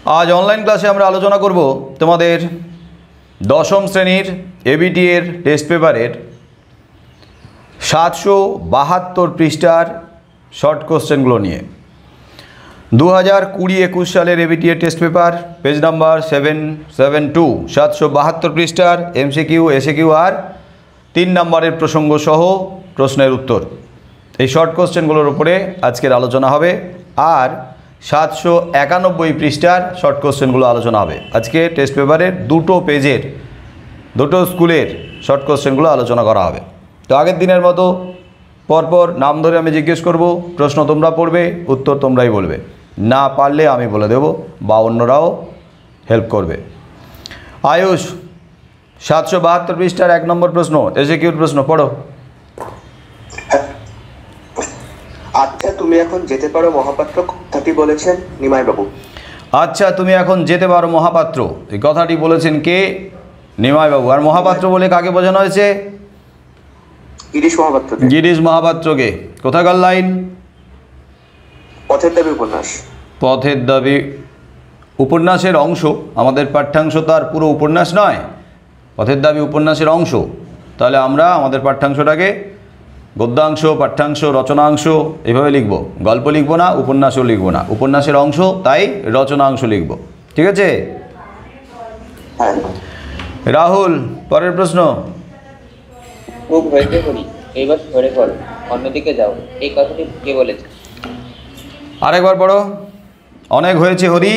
आज ऑनलाइन क्लासे আমরা আলোচনা করব তোমাদের দশম শ্রেণীর এবিটি এর টেস্ট পেপারের 772 পৃষ্ঠার শর্ট কোশ্চেনগুলো নিয়ে 2020-21 সালের এবিটি এর টেস্ট পেপার পেজ নাম্বার 772 772 পৃষ্ঠার এমসিকিউ এসএকিউ আর 3 নম্বরের প্রসঙ্গ সহ প্রশ্নের উত্তর এই শর্ট কোশ্চেনগুলোর উপরে আজকের আলোচনা হবে আর 791 পৃষ্ঠার শর্ট কোশ্চেনগুলো আলোচনা হবে আজকে টেস্ট পেপারের দুটো পেজের দুটো স্কুলের শর্ট কোশ্চেনগুলো আলোচনা করা হবে তো আগের দিনের মতো পরপর নাম ধরে আমি জিজ্ঞেস করব প্রশ্ন তোমরা পড়বে উত্তর তোমরাই বলবে না পারলে আমি বলে দেব বা অন্যরাও হেল্প করবে আয়ুষ 772 পৃষ্ঠার 1 নম্বর প্রশ্ন এসএকিউর প্রশ্ন পড়ো আচ্ছা তুমি এখন যেতে পারো মহাপাত্র কথাটি বলেছেন নিমাই বাবু। আচ্ছা তুমি এখন যেতে পারো মহাপাত্র এই কথাটি বলেছেন কে নিমাই বাবু আর মহাপাত্র বলে কাকে বোঝানো হয়েছে গিরিশ মহাপাত্র গিরিশ মহাপাত্রকে কোথাকার লাইন পথের দাবি উপন্যাস পথের দাবি উপন্যাসের অংশ আমাদের পাঠ্যাংশ তো আর পুরো উপন্যাস নয় পথের দাবি উপন্যাসের অংশ তাহলে আমরা আমাদের পাঠ্যাংশটাকে গদ্যাংশ পাঠ্যাংশ রচনাংশ এভাবে লিখব গল্প লিখব না উপন্যাসও লিখব না উপন্যাসের অংশ তাই রচনাংশ লিখব ঠিক আছে রাহুল পরের প্রশ্ন খুব হয়েছে হরি এইবার সরে পড়ো অন্যদিকে যাও এই কথাটি কে বলেছে আরেকবার পড়ো অনেক হয়েছে হরি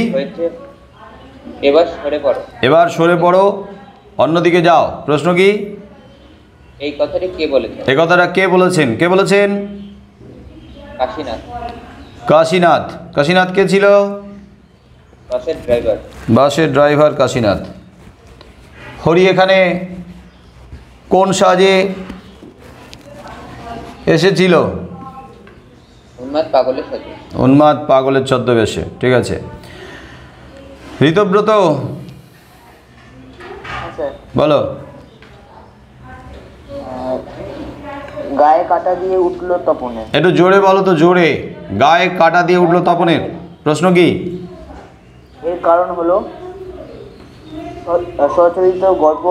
এবার সরে পড়ো এবার সরে পড়ো অন্যদিকে যাও প্রশ্ন কি এই কথাটি কে বলেছে এই কথাটা কে বলেছেন কাশীনাথ কাশীনাথ কাশীনাথ কে ছিল বাসের ড্রাইভার কাশীনাথ হরি এখানে কোন সাজে এসেছিল উন্মাদ পাগলের ছদ্মবেশে ঠিক আছে ঋতব্রত বলো গায়ে কাটা দিয়ে উঠল তপনের একটু জোরে বলো তো জোরে গায়ে কাটা দিয়ে উঠলো তপনের প্রশ্ন কি এর কারণ হলো স্বরচিত গল্প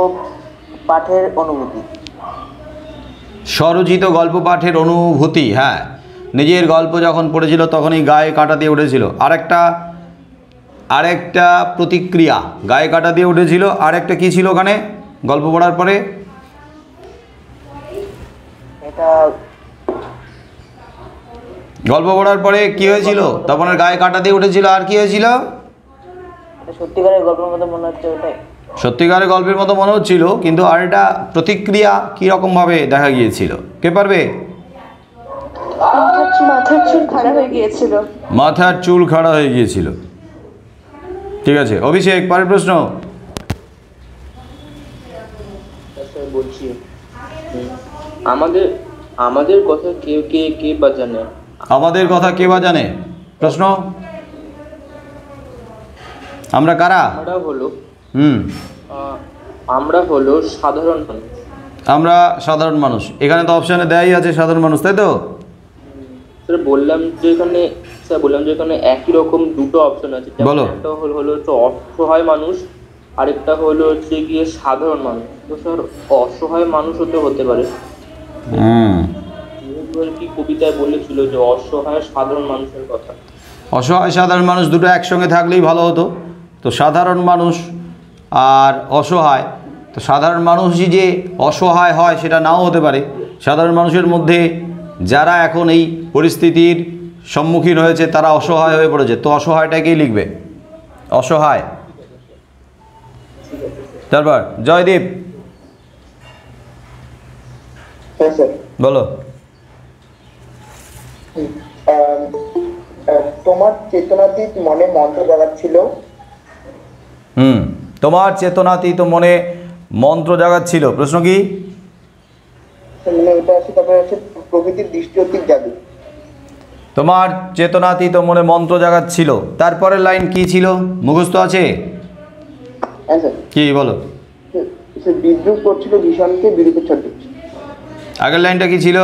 পাঠের অনুভূতি স্বরচিত গল্প পাঠের অনুভূতি হ্যাঁ নিজের গল্প যখন পড়েছিল তখনই গায়ে কাটা দিয়ে উঠেছিল আরেকটা প্রতিক্রিয়া গায়ে কাটা দিয়ে উঠেছিল আরেকটা কি ছিল ওখানে গল্প পড়ার পরে গল্প পড়ার পরে কি হয়েছিল তখন গায়ে কাটা দিয়ে উঠেছিল আর কি হয়েছিল সত্যিকারের গল্পের মতো মনে হচ্ছে ওটাই সত্যিকারের গল্পের মতো মনে হচ্ছিল কিন্তু আর এটা প্রতিক্রিয়া কি রকম ভাবে দেখা গিয়েছিল কে পারবে মাথার চুল খাড়া হয়ে গিয়েছিল মাথার চুল খাড়া হয়ে গিয়েছিল ঠিক আছে অভিষেক পরের প্রশ্ন বলছি আমাদের কথা কে বা জানে আমাদের কথা কে বা জানে প্রশ্ন আমরা কারা আমরা হলো সাধারণ মানুষ আমরা সাধারণ মানুষ এখানে তো অপশনে দেয়াই আছে সাধারণ মানুষ তাই তো স্যার বললাম যে এখানে একই রকম দুটো অপশন আছে বলো একটা হলো অসহায় মানুষ আরেকটা হলো হচ্ছে গিয়ে সাধারণ মানুষ তো স্যার অসহায় মানুষ হতে পারে কি কবিতায় বলেছিল যে অসহায় সাধারণ মানুষের কথা অসহায় সাধারণ মানুষ দুটো একসঙ্গে থাকলেই ভালো হতো তো সাধারণ মানুষ আর অসহায় তো সাধারণ মানুষই যে অসহায় হয় সেটা নাও হতে পারে সাধারণ মানুষের মধ্যে যারা এখন এই পরিস্থিতির সম্মুখীন হয়েছে তারা অসহায় হয়ে পড়েছে তো অসহায়টাকেই লিখবে অসহায় তারপর জয়দীপ বলো তোমার চেতনাতীত মনে মন্ত্র জাগাচ্ছিল তোমার চেতনাতীত মনে মন্ত্র জাগাচ্ছিল প্রশ্ন কি প্রকৃতির দৃষ্টিতীত জাদু তোমার চেতনাতীত মনে মন্ত্র জাগাচ্ছিল তারপরের লাইন কি ছিল মুখস্থ আছে কি বলো বিদ্রুপ করছিল ভীষণকে বিরূপে ছড়িয়েছে আগের লাইনটা কি ছিল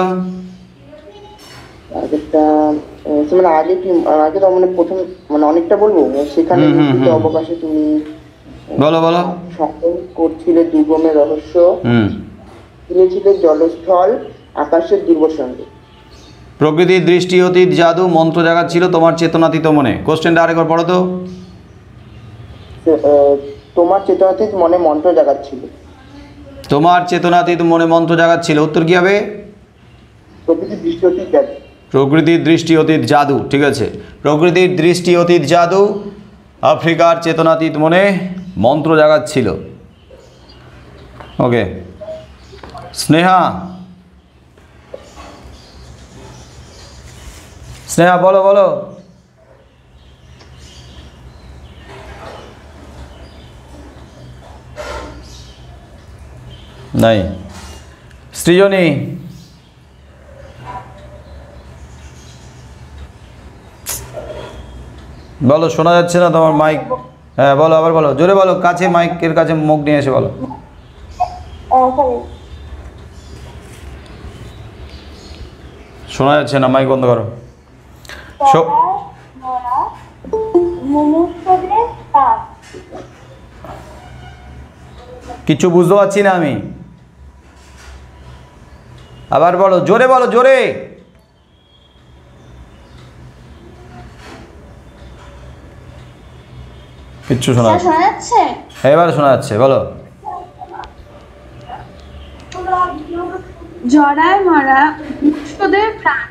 আগেরটা মানে আগে কি আগে তো মানে প্রথম মানে অনেকটা বলবো সেখানে মুক্তিত অবকাশে তুমি বলো বলো। সংগ্রহ করছিলে দুর্গমের রহস্য, হুম। তুমি ছিলে জলস্থল আকাশের দুর্বসঙ্গে। প্রকৃতির দৃষ্টি অতীত জাদু মন্ত্র জাগাচ্ছিল তোমার চেতনাতীত মনে। কোশ্চেনটা আরেকবার পড়ো তো। তোমার চেতনাতীত মনে মন্ত্র জাগাচ্ছিল। তোমার চেতনাতীত মনে মন্ত্র জাগাচ্ছিল, উত্তর কি হবে? প্রকৃতির দৃষ্টি অতীত জাদু। প্রকৃতির দৃষ্টি অতীত জাদু, ঠিক আছে। প্রকৃতির দৃষ্টি অতীত জাদু আফ্রিকার চেতনাতীত মনে মন্ত্র জাগাচ্ছিল। ওকে, স্নেহা, স্নেহা বলো বলো। নাই। সৃজনী, বলো, শোনা যাচ্ছে না তোমার মাইক। হ্যাঁ বলো, আবার বলো, জোরে বলো, কাছে মাইকের কাছে মুখ নিয়ে এসে বলো। শোনা যাচ্ছে না, মাইক বন্ধ করো। কিছু বুঝতে পারছি না আমি, আবার বলো, জোরে বলো, জোরে। কিচ্ছু শোনা যাচ্ছে? এবার শোনা যাচ্ছে, বলো। জরায় মরা মুমূর্ষুদের প্রাণ।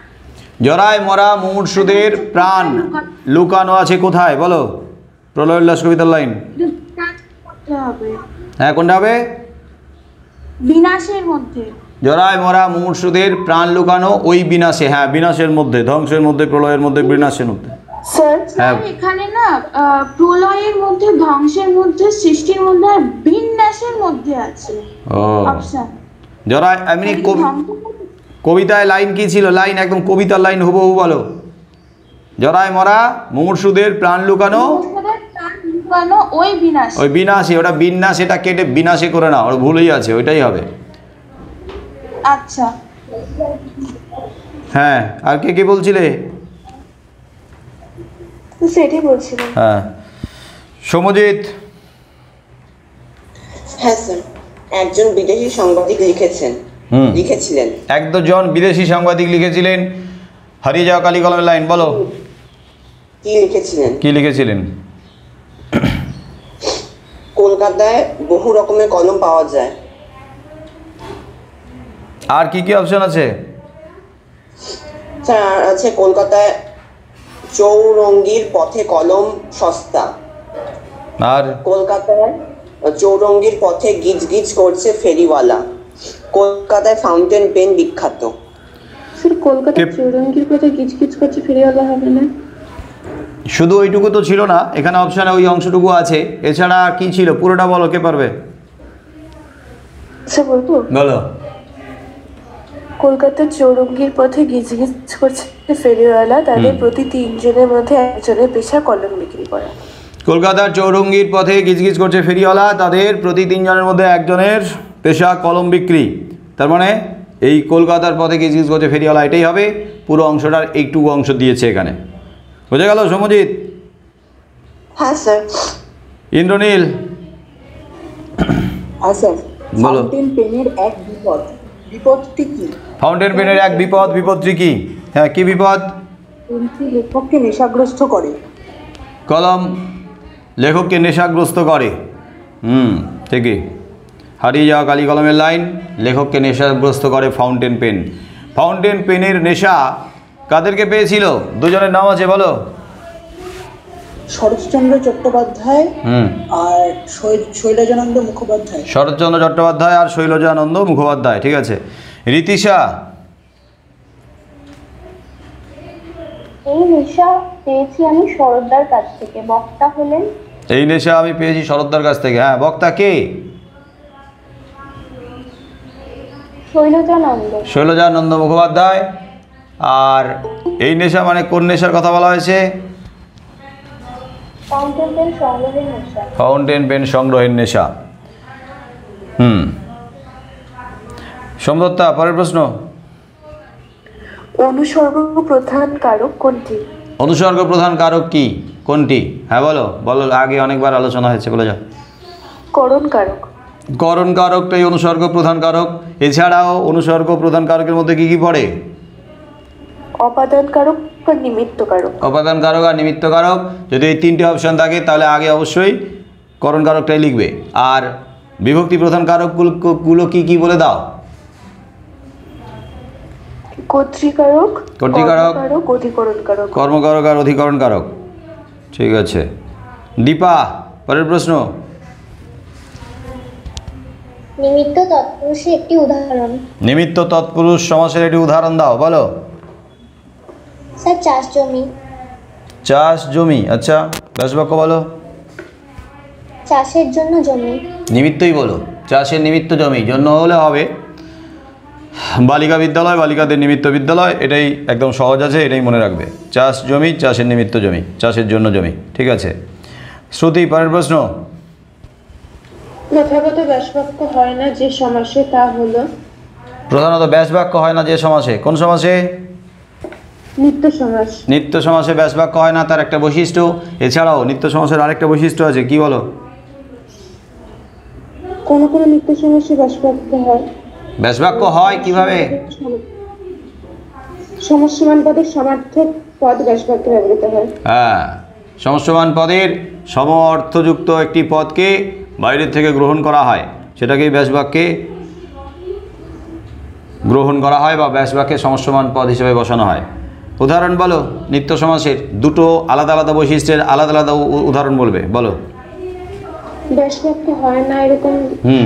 জরায় মরা মুমূর্ষুদের প্রাণ লুকানো আছে কোথায়, বলো। প্রলয় উল্লাস কবিতার লাইন। হ্যাঁ, কোনটা হবে? বিনাশের মধ্যে। জরায় মরা মুমূর্ষুদের প্রাণ লুকানো ওই বিনাশে। হ্যাঁ, বিনাশের মধ্যে, ধ্বংসের মধ্যে, প্রলয়ের মধ্যে, বিনাশের মধ্যে। স্যার এখানে না প্রলয়ের মধ্যে, ধ্বংসের মধ্যে, সৃষ্টির মধ্যে আর বিনাশের মধ্যে আছে ও অপশন। জরায় এমনি কবিতায় লাইন কি ছিল? লাইন একদম কবিতার লাইন হুবহু বলো। জরায় মরা মুমূর্ষুদের প্রাণ লুকানো ওই বিনাশ। ওই বিনাশে, ওটা বিন্যাস, এটা কেটে বিনাশে করে না, ওর ভুলই আছে, ওইটাই হবে। আচ্ছা হ্যাঁ, আর কে কে বলছিলে? সেটাই বলছিলাম। হ্যাঁ, সৌম্যজিৎ। হ্যাঁ স্যার, একজন বিদেশি সাংবাদিক লিখেছিলেন। একজন বিদেশি সাংবাদিক লিখেছিলেন। হারিয়ে যাওয়া কালি কলমের লাইন বলো। কি লিখেছিলেন? কি লিখেছিলেন? কলকাতায় বহু রকমের কলম পাওয়া যায়। আর কি কি অপশন আছে? স্যার আছে কলকাতায় চৌরঙ্গির পথে কলম সস্তা। আর কলকাতায় চৌরঙ্গির পথে গিজ গিজ করছে ফেরিওয়ালা। কলকাতায় ফাউন্টেন পেন বিখ্যাত। স্যার কলকাতায় চৌরঙ্গির পথে গিজ গিজ করছে ফেরিওয়ালা হবে না? শুধু ওইটুকু তো ছিল না, এখানে অপশানে ওই অংশটুকু আছে, এছাড়া আর কি ছিল? পুরোটা বলো, কে পারবে? স্যার বলবো? বলো। কলকাতার চৌরঙ্গির পথে গিজ গিজ করছে ফেরিওয়ালা, তাদের প্রতি 3 জনের মধ্যে একজনের পেশা কলম বিক্রি করা। কলকাতার চৌরঙ্গির পথে গিজগিজ করছে ফেরিওয়ালা, তাদের প্রতি 3 জনের মধ্যে একজনের পেশা কলম বিক্রি। তার মানে এই কলকাতার পথে গিজগিজ করছে ফেরিওয়ালা, এটাই হবে। পুরো অংশটার এইটুকু অংশ দিয়েছে এখানে, বুঝে গেল সৌম্যজিৎ? হ্যাঁ স্যার। ইন্দ্রনীল স্যার, বলো। ফাউন্টেন পেনের এক বিপদ, বিপদটি কি? ফাউন্টেন পেনের এক বিপদ, বিপদটি কি? হ্যাঁ, কি বিপদ? পেনটি লেখককে নেশাগ্রস্ত করে। কলম লেখককে নেশাগ্রস্ত করে। ঠিকই। হারিয়ে যাওয়া কালি কলমের লাইন, লেখককে নেশাগ্রস্ত করে ফাউন্টেন পেন। ফাউন্টেন পেনের নেশা কাদেরকে পেয়েছিল? দুজনের নাম আছে, বলো। শরৎচন্দ্র চট্টোপাধ্যায় আর শৈলজানন্দ মুখোপাধ্যায়। শরৎচন্দ্র চট্টোপাধ্যায় আর শৈলজানন্দ মুখোপাধ্যায়, ঠিক আছে। রীতিশা। এই নেশা পেয়েছি আমি শরৎদার কাছ থেকে, বক্তা হলেন। এই নেশা আমি পেয়েছি শরৎদার কাছ থেকে। হ্যাঁ, বক্তা কে? শৈলজানন্দ। শৈলজানন্দ মুখোপাধ্যায়। আর এই নেশা মানে কোন নেশার কথা বলা হয়েছে? ফাউন্টেন পেন সংগ্রহের নেশা। ফাউন্টেন পেন সংগ্রহের নেশা। সোমদত্তা, পরের প্রশ্ন। অনুসর্গ প্রধান কারক কোনটি? অনুসর্গ প্রধান কারক কি কোনটি? হ্যাঁ বলো বলো, আগে অনেকবার আলোচনা হয়েছে, বলে যাও। করণ কারক। করণ কারকটাই অনুসর্গ প্রধান কারক। এছাড়াও অনুসর্গ প্রধান কারকের মধ্যে কি কি পড়ে? অপাদান কারক বা নিমিত্ত কারক। অপাদান কারক আর নিমিত্ত কারক। যদি এই তিনটে অপশন থাকে তাহলে আগে অবশ্যই করণ কারকটাই লিখবে। আর বিভক্তি প্রধান কারকগুলো কি কি বলে দাও? কর্তৃকারক, কর্তৃকারক, অধিকরণ কারক। কর্মকারক আর অধিকরণ কারক। ঠিক আছে দীপা, পরের প্রশ্ন। নিমিত্ত তৎপুরুষের একটি উদাহরণ। নিমিত্ত তৎপুরুষ সমাসের একটি উদাহরণ দাও, বলো। স্যার চাষ জমি। চাষ জমি, আচ্ছা ব্যাসবাক্য বলো। চাষের জন্য জমি। নিমিত্তই বলো, চাষের নিমিত্ত জমি, জন্য হলে হবে বালিকা বিদ্যালয়, বালিকাদের নিমিত্ত বিদ্যালয়, এটাই একদম সহজ আছে, এটাই মনে রাখবে। চাষ জমি, চাষের নিমিত্ত জমি, চাষের জন্য জমি। ঠিক আছে শ্রুতি, পরের প্রশ্ন। প্রথাগত ব্যাসবাক্য হয় না যে সমাসে, তা হলো? প্রধানত ব্যাসবাক্য হয় না যে সমাসে। কোন সমাসে? নিত্য সমাস। নিত্য সমাসে ব্যাসবাক্য হয় না, তার একটা বৈশিষ্ট্য। এছাড়াও নিত্য সমাসের আরেকটা বৈশিষ্ট্য আছে, কি বলো? কোন কোন নিত্য সমাসে ব্যাসবাক্য হয়। ব্যাসবাক্য হয় কিভাবে? সমস্যমান পদের সমার্থক পদ ব্যাসবাক্যে ব্যবহৃত হয়। হ্যাঁ, সমস্যমান পদের সম অর্থযুক্ত একটি পদকে বাইরের থেকে গ্রহণ করা হয়, সেটাকেই ব্যাসবাক্যে গ্রহণ করা হয় বা ব্যাসবাক্যে সমস্যমান পদ হিসেবে বসানো হয়। উদাহরণ বলো নিত্য সমাসের, দুটো আলাদা আলাদা বৈশিষ্ট্যের আলাদা আলাদা উদাহরণ বলবে, বলো। ব্যাসবাক্য হয় না এরকম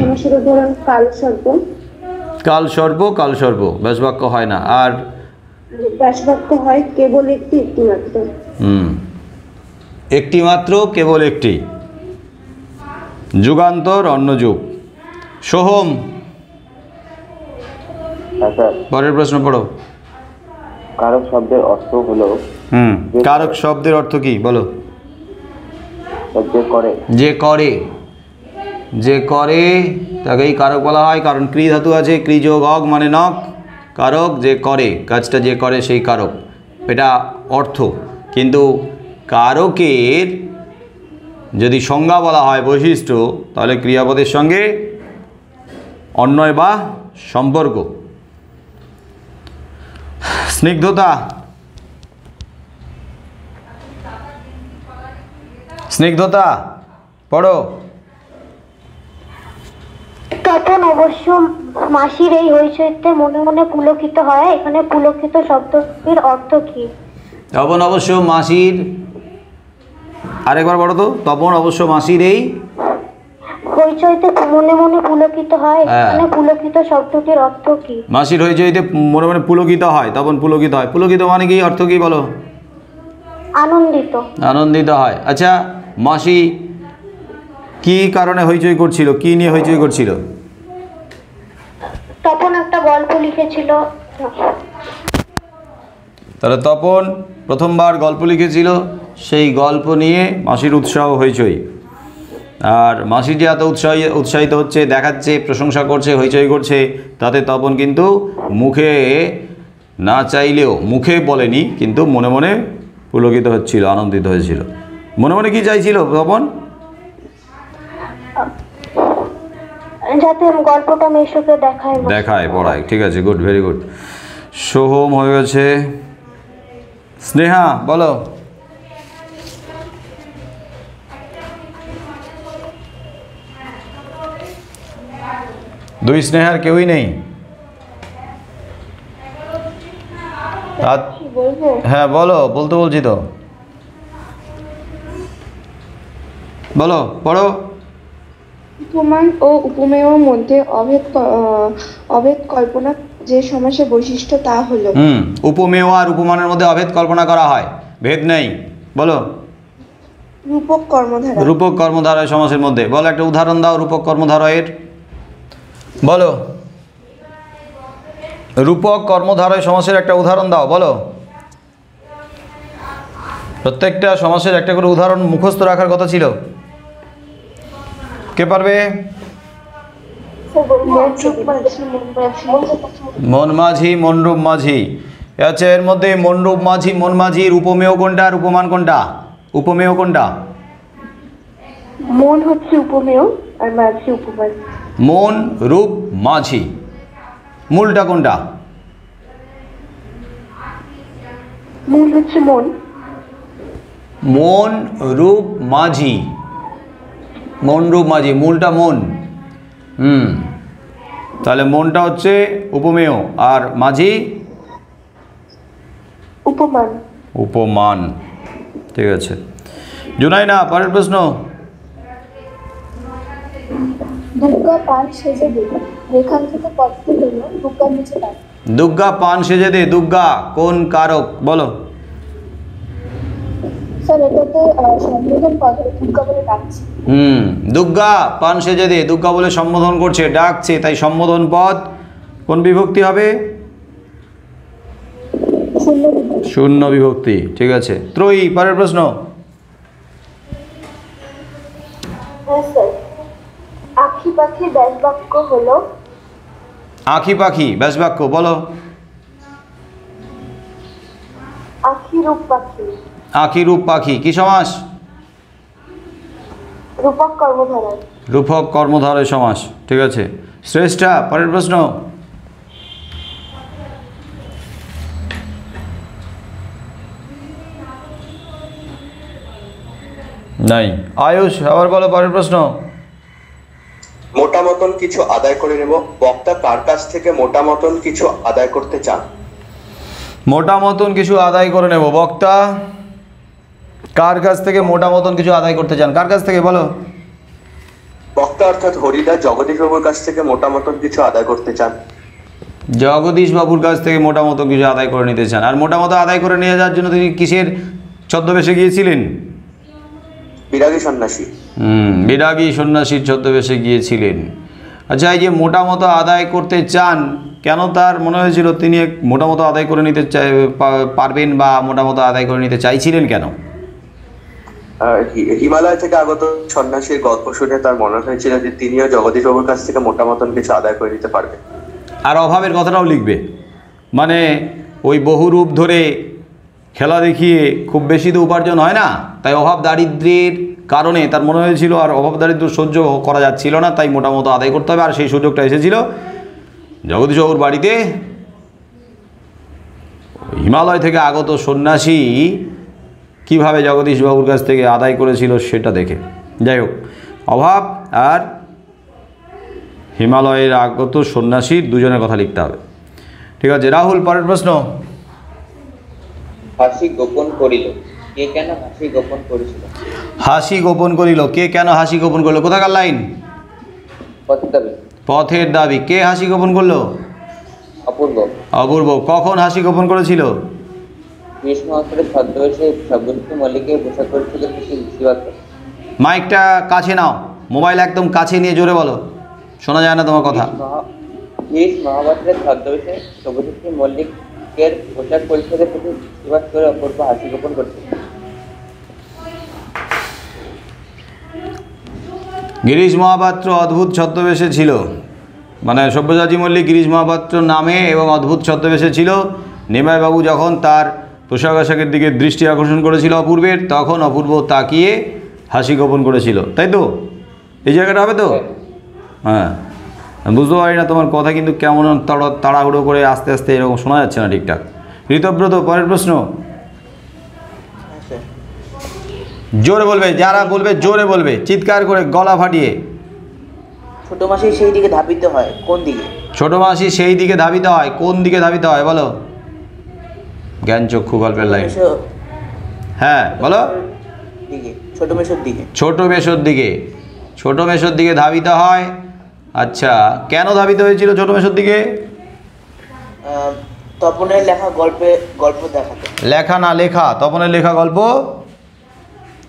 সমাসের উদাহরণ কাল সর্প। কাল সর্প, কাল সর্প ব্যাসবাক্য হয় না। আর ব্যাসবাক্য হয় কেবল একটি, একটি মাত্র। একটি মাত্র, কেবল একটি। যুগান্তর, অন্য যুগ। সোহম, পরের প্রশ্ন পড়ো। কারক শব্দের অর্থ হলো? কারক শব্দের অর্থ কি বলো? যে করে। যে করে, যে করে তাকেই কারক বলা হয়, কারণ ক্রি ধাতু আছে, ক্রি যোগ অগ মানে নক, কারক যে করে, কাজটা যে করে সেই কারক, এটা অর্থ। কিন্তু কারকের যদি সংজ্ঞা বলা হয় বৈশিষ্ট্য, তাহলে ক্রিয়াপদের সঙ্গে অন্বয় বা সম্পর্ক। স্নিগ্ধতা, স্নিগ্ধতা পড়ো। তখন অবশ্য মাসির এই হইচইতে মনে মনে পুলকিত হয়। এখানে পুলকিত শব্দটির অর্থ কি? তখন অবশ্য মাসির, আরেকবার বলো তো। তখন অবশ্য মাসির এই হইচইতে মনে মনে পুলকিত হয়। এখানে পুলকিত শব্দটির অর্থ কি? মাসির হইচইতে মনে মনে পুলকিত হয়, তখন পুলকিত হয়। পুলকিত মানে কি, অর্থ কি বলো? আনন্দিত। আনন্দিত হয়। আচ্ছা মাসি কি কারণে হইচই করছিল, কি নিয়ে হইচই করছিল? তপন একটা গল্প লিখেছিল। তাহলে তপন প্রথমবার গল্প লিখেছিল, সেই গল্প নিয়ে মাসির উৎসাহ হইচই। আর মাসি যে এত উৎসাহিত হচ্ছে, দেখাচ্ছে, প্রশংসা করছে, হইচই করছে, তাতে তপন কিন্তু মুখে না চাইলেও, মুখে বলেনি কিন্তু মনে মনে পুলকিত হচ্ছিল, আনন্দিত হয়েছিল। মনে মনে কি চাইছিল তপন? যাতে গল্পটা মেশোকে দেখায়, দেখায়, পড়ায়। ঠিক আছে, গুড, ভেরি গুড। সোহম হয়ে গেছে। স্নেহা বলো। দুই স্নেহার কেউই নেই। হ্যাঁ বলো, বলতে বলছি তো, বলো পড়ো। উপমান ও উপমেয়ের মধ্যে অভেদ কল্পনা যে সমাসের বৈশিষ্ট্য, তা হলো? উপমেয় আর উপমানের মধ্যে অভেদ কল্পনা করা হয়, ভেদ নেই। বলো। রূপক কর্মধারা। রূপক কর্মধারয় সমাসের মধ্যে, বলো একটা উদাহরণ দাও রূপক কর্মধারয়ের, বলো। রূপক কর্মধারয় সমাসের একটা উদাহরণ দাও, বলো। প্রত্যেকটা সমাসের একটা করে উদাহরণ মুখস্থ রাখার কথা ছিল। কে পারবে? মন মাঝি, মনরূপ মাঝি, আচ্ছা, এর মধ্যে মনরূপ মাঝি, মন মাঝির উপমেয় কোনটা আর উপমান কোনটা? উপমেয় কোনটা? মন হচ্ছে উপমেয় আর মাঝি উপমান। মন রূপ মাঝি, মূলটা কোনটা? মূল হচ্ছে মন। মন রূপ মাঝি, মন রূপ মাঝি, মূলটা মন। তাহলে মনটা হচ্ছে উপমেয় আর মাঝি উপমান। উপমান। ঠিক আছে জুনাইনা, পরের প্রশ্ন। দুর্গা পান সেজে দে, রেখাঙ্কিত পদটি হল দুর্গার নিচে পান। দুর্গা পান সেজে দে, দুর্গা কোন কারক বলো? স্যার এটাতে সম্বোধন পদ দুর্গা বলে ডাকছে। দুর্গা পান সেজে দে, দুর্গা বলে সম্বোধন করছে, ডাকছে, তাই সম্বোধন পদ কোন বিভক্তি হবে? শূন্য বিভক্তি। ঠিক আছে ত্রয়ী, পরের প্রশ্ন। হ্যাঁ স্যার, আখি পাখি ব্যাস বাক্য হলো? আখি পাখি ব্যাস বাক্য বলো। আখি রূপ পাখি। আখি রূপ পাখি কি সমাস? রূপক কর্মধারয়। রূপক কর্মধারয় সমাস। ঠিক আছে শ্রেষ্ঠা, পরের প্রশ্ন। নাই। আয়ুষ, আবার বলো পরের প্রশ্ন। মোটা মতন কিছু আদায় করে নেব, বক্তা কার কাছ থেকে মোটা মতন কিছু আদায় করতে চান? মোটা মতন কিছু আদায় করে নেব, বক্তা কার কাছ থেকে মোটা মতন কিছু আদায় করতে চান? কার কাছ থেকে বলো? বক্তা অর্থাৎ হরিদা জগদীশ বাবুর কাছ থেকে মোটা মতন কিছু আদায় করতে চান। জগদীশ বাবুর কাছ থেকে মোটা মতো কিছু আদায় করে নিতে চান। আর মোটা মতো আদায় করে নিয়ে যাওয়ার জন্য তিনি কিসের ছদ্মবেশে গিয়েছিলেন? বিরাগী সন্ন্যাসী। বিরাগী সন্ন্যাসীর ছদ্মবেশে গিয়েছিলেন। আচ্ছা, এই যে মোটা মতো আদায় করতে চান, কেন তার মনে হয়েছিল তিনি মোটা মতো আদায় করে নিতে পারবেন বা মোটা মতো আদায় করে নিতে চাইছিলেন কেন? হিমালয় থেকে আগত সন্ন্যাসীর গল্প শুনে তার মনে হয়েছিল যে তিনিও জগদীশ বাবুর কাছ থেকে মোটা মতন কিছু আদায় করে নিতে পারবেন। আর অভাবের কথাটাও লিখবে, মানে ওই বহু রূপ ধরে খেলা দেখিয়ে খুব বেশি তো উপার্জন হয় না, তাই অভাব দারিদ্র্যের কারণে তার মনে হয়েছিল আর অভাব দারিদ্র্য সহ্য করা যাচ্ছিল না, তাই মোটা মতো আদায় করতে হবে। আর সেই সুযোগটা এসেছিল জগদীশ বাবুর বাড়িতে। হিমালয় থেকে আগত সন্ন্যাসী কিভাবে জগদীশ বাবুর কাছ থেকে আদায় করেছিল সেটা দেখে। যাই হোক, অভাব আর হিমালয়ের আগত সন্ন্যাসীর দুজনের কথা লিখতে হবে। ঠিক আছে রাহুল, পরের প্রশ্ন। হাসি গোপন করিল, কে কেন হাসি গোপন করেছিল? হাসি গোপন করিল, কে কেন হাসি গোপন করলো? কোথাকার লাইন? পথের দাবি। পথের দাবি। কে হাসি গোপন করলো? অপূর্ব। অপূর্ব। কখন হাসি গোপন করেছিল? গ্রীষ্ম অবসরে ছদ্মবেশে সব্যসাচী মল্লিকের পোশাক করেছিল কিছু শিবাত্ম। মাইকটা কাছে নাও, মোবাইল একদম কাছে নিয়ে জোরে বলো, শোনা যায় না তোমার কথা। গ্রীষ্ম মহাভারতের ছদ্মবেশে সব্যসাচী মল্লিকের পোশাক পরিচ্ছদে কিছু শিবাত করে অপূর্ব হাসি গোপন করছিল। গিরিশ মহাপাত্র অদ্ভুত ছদ্মবেশে ছিল, মানে সব্যসাচী মল্লিক গিরিশ মহাপাত্র নামে এবং অদ্ভুত ছদ্মবেশে ছিল। নিমাইবাবু যখন তার পোশাক আশাকের দিকে দৃষ্টি আকর্ষণ করেছিল অপূর্বের, তখন অপূর্ব তাকিয়ে হাসি গোপন করেছিল, তাই তো? এই জায়গাটা হবে তো? হ্যাঁ, বুঝতে পারি না তোমার কথা, কিন্তু কেমন তাড়াহুড়ো করে আস্তে আস্তে এরকম শোনা যাচ্ছে না ঠিকঠাক। ঋতব্রত, পরের প্রশ্ন। জোরে বলবে, যারা বলবে জোরে বলবে, চিৎকার করে গলা ফাটিয়ে। ছোট মাসি সেই দিকে ধাবিত হয় কোন দিকে? ছোট মাসি সেই দিকে ধাবিত হয়, কোন দিকে ধাবিত হয় বলো? জ্ঞানচক্ষু গল্পের লাইন। হ্যাঁ বলো। ছোট মেশোর দিকে। ছোট মেশোর দিকে। ছোট মেশোর দিকে ধাবিত হয়। আচ্ছা, কেন ধাবিত হয়েছিল ছোট মেশোর দিকে? তপনের লেখা গল্প দেখাতে। লেখা না লেখা, তপনের লেখা গল্প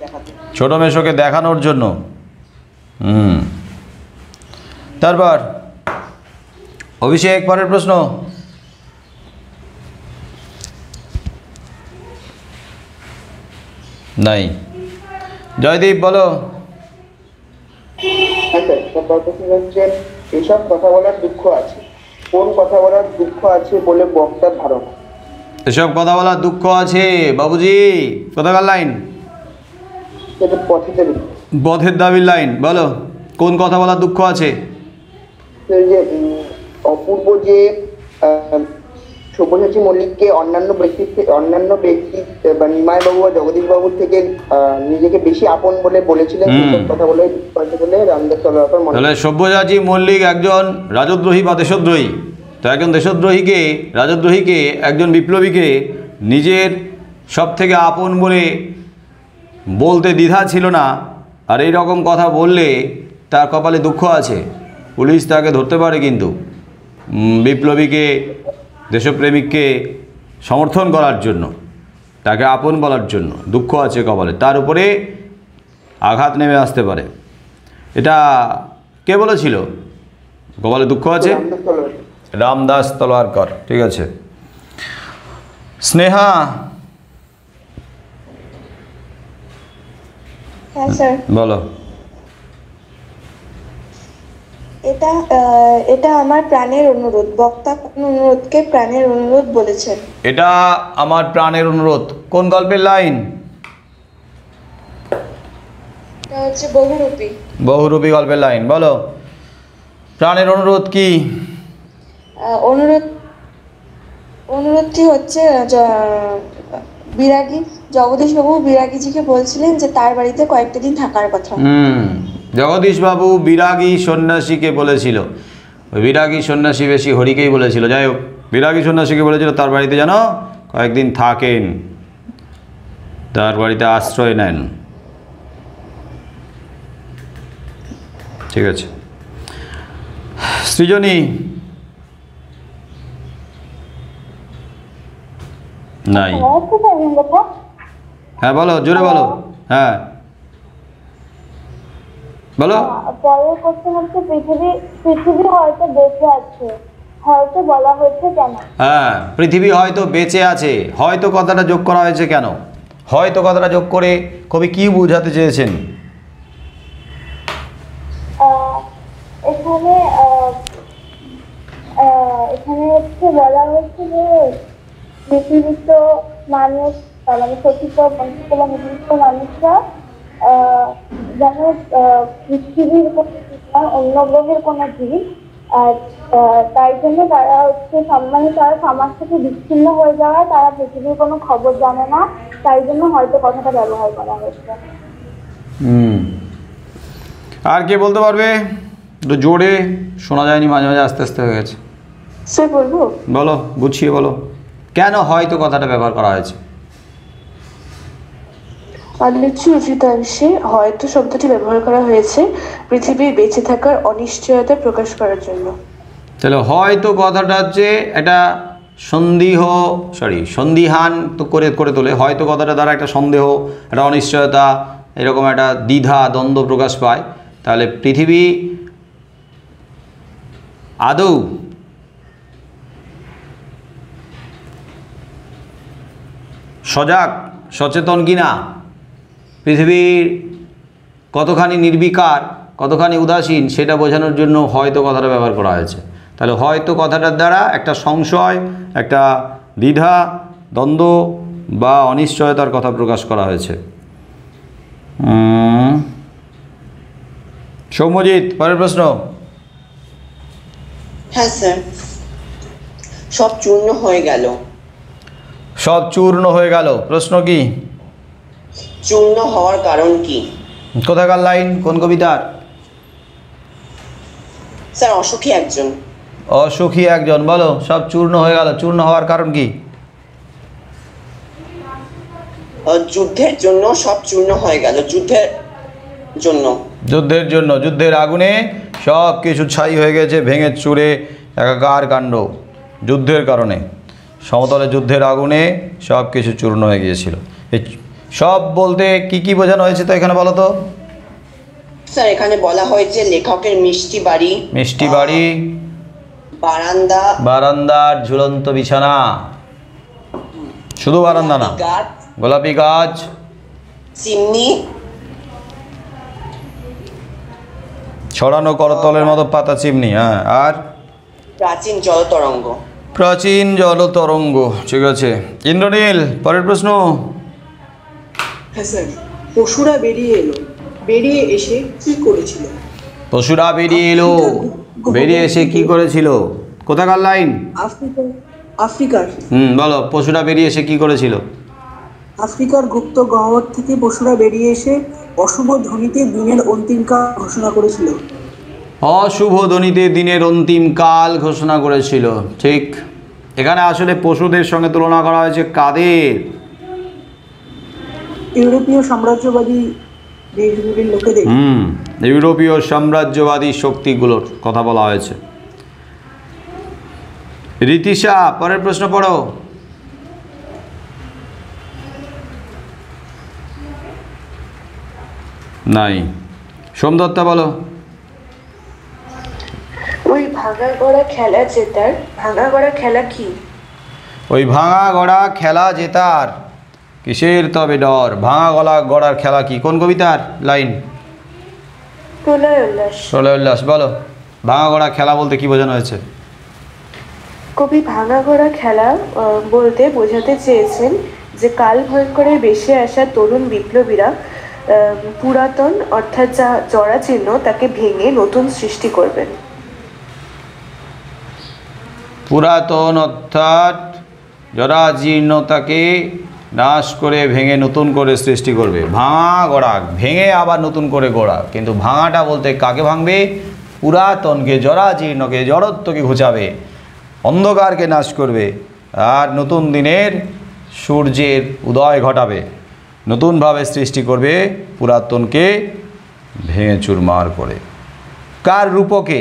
দেখাতে, ছোট মেশোকে দেখানোর জন্য। তারপর অভিষেক, পরের প্রশ্ন। নাই। জয়দীপ বলো। এসব কথা বলার দুঃখ আছে, কোন কথা বলার দুঃখ আছে বলে বক্তার ধারণা? এসব কথা বলার দুঃখ আছে বাবুজি। কোথাকার লাইন? সেটা পথের দাবি। পথের দাবির লাইন, বলো কোন কথা বলার দুঃখ আছে? ওই যে অপূর্ব যে সব্যসাচী মল্লিককে অন্যান্য ব্যক্তি বা নিমাই বাবু বা জগদীশ বাবুর থেকে নিজেকে বেশি আপন বলে বলেছিলেন, সেসব কথা বলে রামদাস তলোয়ারকর মনে। তাহলে সব্যসাচী মল্লিক একজন রাজদ্রোহী বা দেশদ্রোহী। তো একজন দেশদ্রোহীকে, রাজদ্রোহীকে, একজন বিপ্লবীকে নিজের সব থেকে আপন বলে বলতে দ্বিধা ছিল না। আর এই রকম কথা বললে তার কপালে দুঃখ আছে, পুলিশ তাকে ধরতে পারে। কিন্তু বিপ্লবীকে, দেশপ্রেমিককে সমর্থন করার জন্য, তাকে আপন বলার জন্য দুঃখ আছে কপালে, তার উপরে আঘাত নেমে আসতে পারে। এটা কে বলেছিল কপালে দুঃখ আছে? রামদাস তলোয়ারকর। ঠিক আছে। স্নেহা, হ্যাঁ স্যার, বলো। এটা আমার প্রাণের অনুরোধ। বক্তা অনুরোধকে প্রাণের অনুরোধ বলেছেন। এটা আমার প্রাণের অনুরোধ কোন গল্পের লাইন? এটা হচ্ছে বহুরূপী। বহুরূপী গল্পের লাইন, বলো প্রাণের অনুরোধ কি? অনুরোধটি হচ্ছে বিরাগী জগদীশবাবু বিরাগীজিকে বলছিলেন যে তার বাড়িতে কয়েকটা দিন থাকার কথা। জগদীশবাবু বিরাগী সন্ন্যাসীকে বলেছিল। ওই বিরাগী সন্ন্যাসী বেশি হরিকেই বলেছিল। যাই হোক, বিরাগী সন্ন্যাসীকে বলেছিল তার বাড়িতে যেন কয়েকদিন থাকেন, তার বাড়িতে আশ্রয় নেন। ঠিক আছে। সৃজনী, নাই? হ্যাঁ বলো, জোরে বলো। হ্যাঁ বলো। পরের কোশ্চেন হচ্ছে পৃথিবী হয়তো বেঁচে আছে, হয়তো বলা হয়েছে কেন? হ্যাঁ, পৃথিবী হয়তো বেঁচে আছে, হয়তো কথাটা যোগ করা হয়েছে কেন? হয়তো কথাটা যোগ করে কবি কি বোঝাতে চেয়েছেন? এখানে হচ্ছে বলা হচ্ছে যে নিপীড়িত মানুষ, মানে শোষিত বঞ্চিত বা নিপীড়িত মানুষরা যেন পৃথিবীর অন্য গ্রহের কোনো জীব, তাই জন্য তারা হচ্ছে তারা সমাজ থেকে বিচ্ছিন্ন হয়ে যাওয়ায় তারা পৃথিবীর কোনো খবর জানে না, তাই জন্য হয়তো কথাটা ব্যবহার করা হয়েছে। আর কে বলতে পারবে? একটু জোরে শোনা যায়নি, মাঝে মাঝে আস্তে আস্তে হয়ে গেছে। স্যার বলবো? বলো, গুছিয়ে বলো কেন হয়তো কথাটা ব্যবহার করা হয়েছে। আলোচ্য উচিতাংশে হয়তো শব্দটি ব্যবহার করা হয়েছে পৃথিবীর বেঁচে থাকার অনিশ্চয়তা প্রকাশ করার জন্য। তাহলে হয়তো কথাটা হচ্ছে এটা সন্দিহান তো করে তোলে। হয়তো কথাটা দ্বারা একটা সন্দেহ, একটা অনিশ্চয়তা, এরকম একটা দ্বিধা দ্বন্দ্ব প্রকাশ পায়। তাহলে পৃথিবী আদৌ সজাগ, সচেতন কিনা, পৃথিবীর কতখানি নির্বিকার, কতখানি উদাসীন, সেটা বোঝানোর জন্য হয়তো কথাটা ব্যবহার করা হয়েছে। তাহলে হয়তো কথাটার দ্বারা একটা সংশয়, একটা দ্বিধা দ্বন্দ্ব বা অনিশ্চয়তার কথা প্রকাশ করা হয়েছে। সৌম্যজিৎ, পরের প্রশ্ন। হ্যাঁ স্যার, সব চূর্ণ হয়ে গেল। সব চূর্ণ হয়ে গেল, প্রশ্ন কি? চূর্ণ হওয়ার কারণ কি? কোথাকার লাইন, কোন কবিতার? স্যার অসুখী একজন। অসুখী একজন, বলো সব চূর্ণ হয়ে গেল, চূর্ণ হওয়ার কারণ কি? যুদ্ধের জন্য সব চূর্ণ হয়ে গেল। যুদ্ধের জন্য যুদ্ধের আগুনে সব কিছু ছাই হয়ে গেছে, ভেঙে চুরে একাকার কাণ্ড। যুদ্ধের কারণে, সমতলে যুদ্ধের আগুনে সব কিছু চূর্ণ হয়ে গিয়েছিল। এই সব বলতে কি কি বোঝানো হয়েছে তো এখানে বলো তো? স্যার এখানে বলা হয়েছে লেখকের মিষ্টি বাড়ি, বারান্দার ঝুলন্ত বিছানা, শুধু বারান্দা না, গোলাপি গাছ, চিমনি, ছড়ানো করতলের মতো পাতা চিমনি, হ্যাঁ, আর প্রাচীন জলতরঙ্গ। প্রাচীন জল তরঙ্গ, ঠিক আছে। ইন্দ্রনীল, পরের প্রশ্ন। হ্যাঁ স্যার, পশুরা বেরিয়ে এলো, বেরিয়ে এসে কি করেছিল? পশুরা বেরিয়ে এলো, বেরিয়ে এসে কি করেছিল? কোথাকার লাইন? আফ্রিকার। বলো, পশুরা বেরিয়ে এসে কি করেছিল? আফ্রিকার গুপ্ত গহ্বর থেকে পশুরা বেরিয়ে এসে অশুভ ধ্বনিতে দিনের অন্তিম কাল ঘোষণা করেছিল। অশুভ ধ্বনিতে দিনের অন্তিম কাল ঘোষণা করেছিল, ঠিক। এখানে আসলে পশুদের সঙ্গে তুলনা করা হয়েছে কাদের? ইউরোপীয় সাম্রাজ্যবাদী দেশগুলির লোকেদের। ইউরোপীয় সাম্রাজ্যবাদী শক্তিগুলোর কথা বলা হয়েছে। রীতিশা, পরের প্রশ্ন পড়ো। নাই। সোমদত্তা, বলো। ওই ভাঙা গড়া খেলা জেতার, ভাঙা গড়া খেলা কি? ওই ভাঙা গড়া খেলা জেতার কিসের তবে ডর? ভাঙা গড়ার খেলা কি? কোন কবিতার লাইন? প্রলয় উল্লাস। প্রলয় উল্লাস। বলো, ভাঙা গড়া খেলা বলতে কি বোঝানো হয়েছে? কবি ভাঙা গড়া খেলা বলতে বোঝাতে চেয়েছেন যে কাল ভয়ঙ্করের বেশে আসা তরুণ বিপ্লবীরা পুরাতন অর্থাৎ যা জরাজীর্ণ তাকে ভেঙে নতুন সৃষ্টি করবেন। পুরাতন অর্থাৎ জরাজীর্ণতাকে নাশ করে ভেঙে নতুন করে সৃষ্টি করবে। ভাঙা গড়া, ভেঙে আবার নতুন করে গড়া, কিন্তু ভাঙাটা বলতে কাকে ভাঙবে? পুরাতনকে, জরাজীর্ণকে, জড়ত্বকে ঘুচাবে, অন্ধকারকে নাশ করবে, আর নতুন দিনের সূর্যের উদয় ঘটাবে, নতুনভাবে সৃষ্টি করবে পুরাতনকে ভেঙে চুরমার করে। কার রূপকে?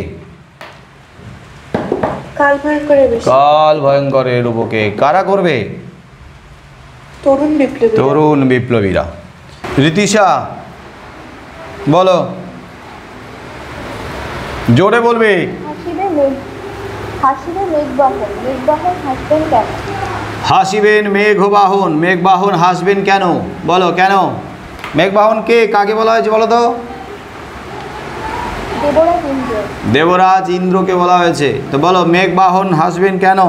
কাল ভয়ঙ্করের রূপকে কারা করবে? তরুণ বিপ্লবীরা। রীতিশা, বলো, জোরে বলবে। হাসিবেন মেঘবাহন, মেঘবাহন হাসবেন কেন? বলো, কেন? মেঘবাহন কে, কাকে বলা হয়েছে বলো তো? দেবরাজ ইন্দ্রকে বলা হয়েছে। তো বলো, মেঘবাহন হাসবেন কেন?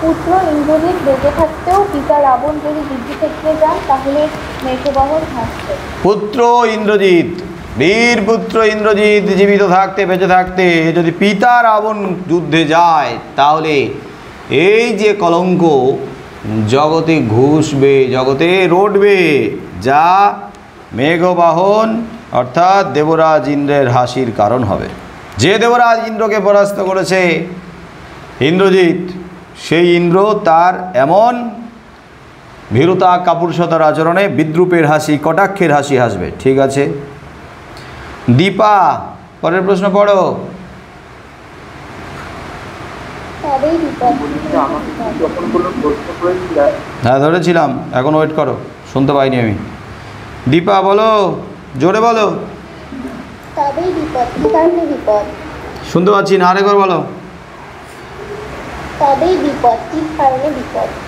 পুত্র ইন্দ্রজিৎ বেঁচে থাকতেও পিতা রাবণ যদি যুদ্ধক্ষেত্রে যান তাহলে মেঘবাহন হাসবে। পুত্র ইন্দ্রজিৎ, বীর পুত্র ইন্দ্রজিৎ জীবিত থাকতে, বেঁচে থাকতে যদি পিতা রাবণ যুদ্ধে যায়, তাহলে এই যে কলঙ্ক জগতে ঘুষবে, জগতে রটবে, যা মেঘবাহন অর্থাৎ দেবরাজ ইন্দ্রের হাসির কারণ হবে। যে দেবরাজ ইন্দ্রকে পরাস্ত করেছে ইন্দ্রজিৎ, সেই ইন্দ্র তার এমন ভীরুতা কাপুরুষতার আচরণে বিদ্রুপের হাসি, কটাক্ষের হাসি হাসবে, ঠিক আছে। দীপা, পরের প্রশ্ন পড়ো। হ্যাঁ, ধরেছিলাম, এখন ওয়েট করো, শুনতে পাইনি আমি। দীপা, বলো, জোরে বলো। শুনতে পাচ্ছি না, আরেকবার বলো।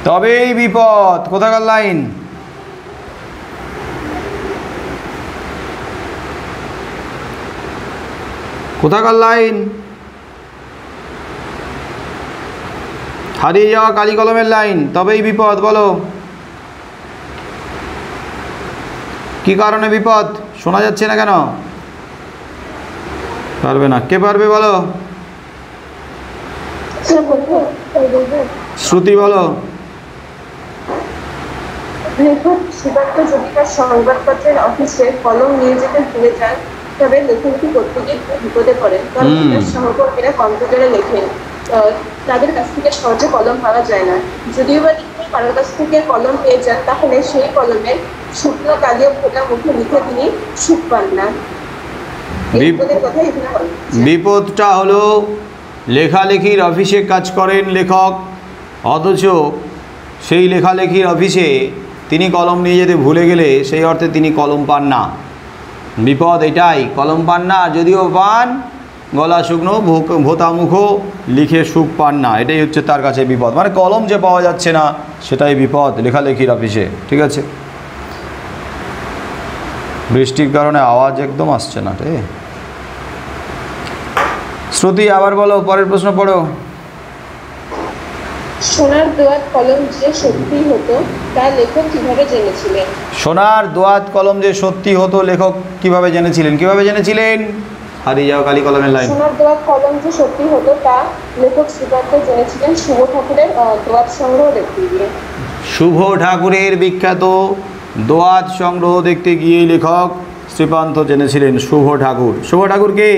তবেই বিপদ, কোথাকার লাইন? কোথাকার লাইন? হারিয়ে যাওয়া কালি কলমের লাইন। তবেই বিপদ, বলো কি কারণে বিপদ? শোনা যাচ্ছে না কেন? পারবে না, কে পারবে বলো? শ্রুতি, বলো। লেখক সীমান্ত যদি তার সংবাদপত্রের অফিসে কলম নিয়ে যেতে ভুলে যান, তবে লেখকটি প্রত্যেকেই বিপদে পড়েন, কারণ তার সহকর্মীরা কম্পিউটারে লেখেন, তাদের কাছ থেকে সহজে কলম পাওয়া যায় না। যদিও বা তিনি কারোর কাছ থেকে কলম পেয়ে যান, তাহলে সেই কলমের শুকনো কালিও ভোটা মুখে লিখে তিনি সুখ পান না। বিপদটা হলো লেখালেখির অফিসে কাজ করেন লেখক, অথচ সেই লেখালেখির অফিসে তিনি কলম নিয়ে যেতে ভুলে গেলে সেই অর্থে তিনি কলম পান না। বিপদ এটাই, কলম পান না, যদিও পান গলা শুকনো, ভোতা মুখও লিখে সুখ পান না, এটাই হচ্ছে তার কাছে বিপদ। মানে কলম যে পাওয়া যাচ্ছে না সেটাই বিপদ লেখালেখির অফিসে, ঠিক আছে। বৃষ্টির কারণে আওয়াজ একদম আসছে না রে। শ্রুতি আবার বলো, পরের প্রশ্ন পড়ো। সোনার দোয়াত কলম যে সত্যি হতো তা লেখক কিভাবে জেনেছিলেন? সোনার দোয়াত কলম যে সত্যি হতো লেখক কিভাবে জেনেছিলেন? কিভাবে জেনেছিলেন? হারিয়ে যাও কালি কলমের লাইন। সোনার দোয়াত কলম যে সত্যি হতো তা লেখক শ্রীকান্ত জেনেছিলেন শুভ ঠাকুরের দোয়াত সংগ্রহ দেখতে গিয়ে। শুভ ঠাকুরের বিখ্যাত দোয়াত সংগ্রহ দেখতে গিয়ে লেখক শ্রীকান্ত জেনেছিলেন শুভ ঠাকুর। শুভ ঠাকুর কে?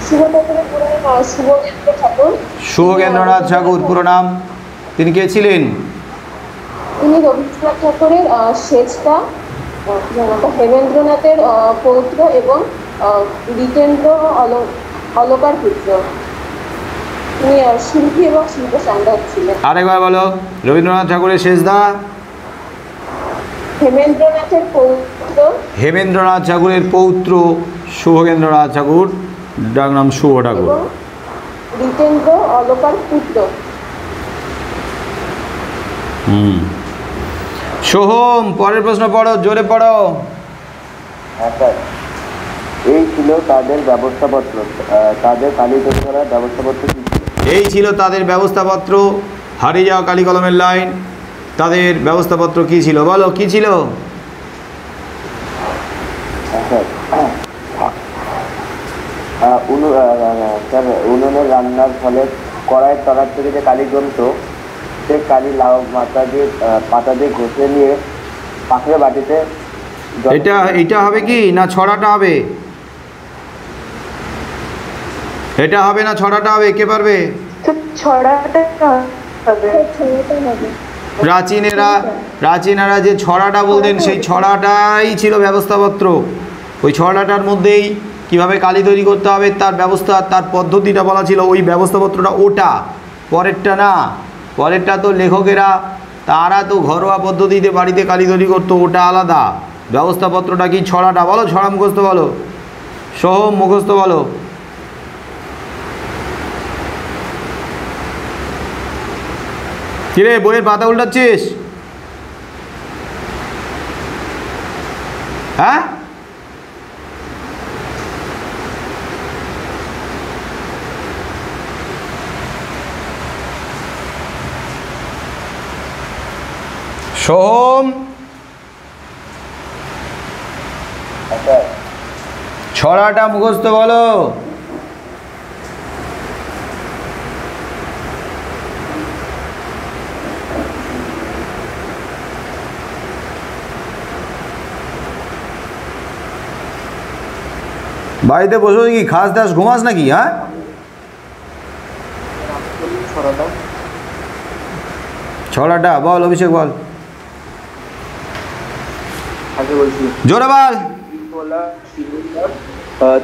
শুভ ঠাকুরের পুরো নাম শুভকেন্দ্র ঠাকুর। শুভকেন্দ্রনাথ ঠাকুর পুরো নাম। তিনি কে ছিলেন? তিনি রবীন্দ্রনাথ ঠাকুরের সেজটা হেমেন্দ্রনাথের পৌত্র এবং দ্বিতেন্দ্র অলকার পুত্র। তিনি শিল্পী এবং শিল্প সম্রাট ছিলেন। আরেকবার বলো, রবীন্দ্রনাথ ঠাকুরের শেষদা? হেমেন্দ্রনাথের পৌত্র। হেমেন্দ্রনাথ ঠাকুরের পৌত্র শুভকেন্দ্রনাথ ঠাকুর, যার নাম শুভ ঠাকুর। এবং দ্বিতেন্দ্র অলকার পুত্র। সোহম পরের প্রশ্ন পড়ো, জোরে পড়ো। হ্যাঁ স্যার, এই ছিল তাদের ব্যবস্থাপত্র। তাদের কালি তৈরি করার ব্যবস্থাপত্র কি ছিল? এই ছিল তাদের ব্যবস্থাপত্র। হারিয়ে যাও কালি কলমের লাইন। তাদের ব্যবস্থাপত্র কি ছিল? বলো কি ছিল? স্যার, উনুনের রান্নার ফলে কড়াইয়ের তলার থেকে যে কালি জমতো, সে কালি লাউ পাতা দিয়ে ঘষে নিয়ে পাথরের বাটিতে। এটা হবে কি না ছড়াটা হবে? এটা হবে না ছড়াটা হবে? কে পারবে? প্রাচীনেরা যে ছড়াটা বলতেন সেই ছড়াটাই ছিল ব্যবস্থাপত্র। ওই ছড়াটার মধ্যেই কিভাবে কালি তৈরি করতে হবে তার ব্যবস্থা, তার পদ্ধতিটা বলা ছিল। ওই ব্যবস্থাপত্রটা ওটা, পরেরটা না। পরেরটা তো লেখকেরা, তারা তো ঘরোয়া পদ্ধতিতে বাড়িতে কালি তৈরি করতো, ওটা আলাদা। ব্যবস্থাপত্রটা কি? ছড়াটা। বলো, ছড়া মুখস্থ বলো। সোহম মুখস্থ বলো। কিরে বইয়ের পাতা উল্টাচ্ছিস? হ্যাঁ, সোহম ছড়াটা মুখস্থ বলো। বাড়িতে বসে কি খাস দাস ঘুমাস নাকি? হ্যাঁ, ছড়াটা বল অভিষেক, বল জোরে বল।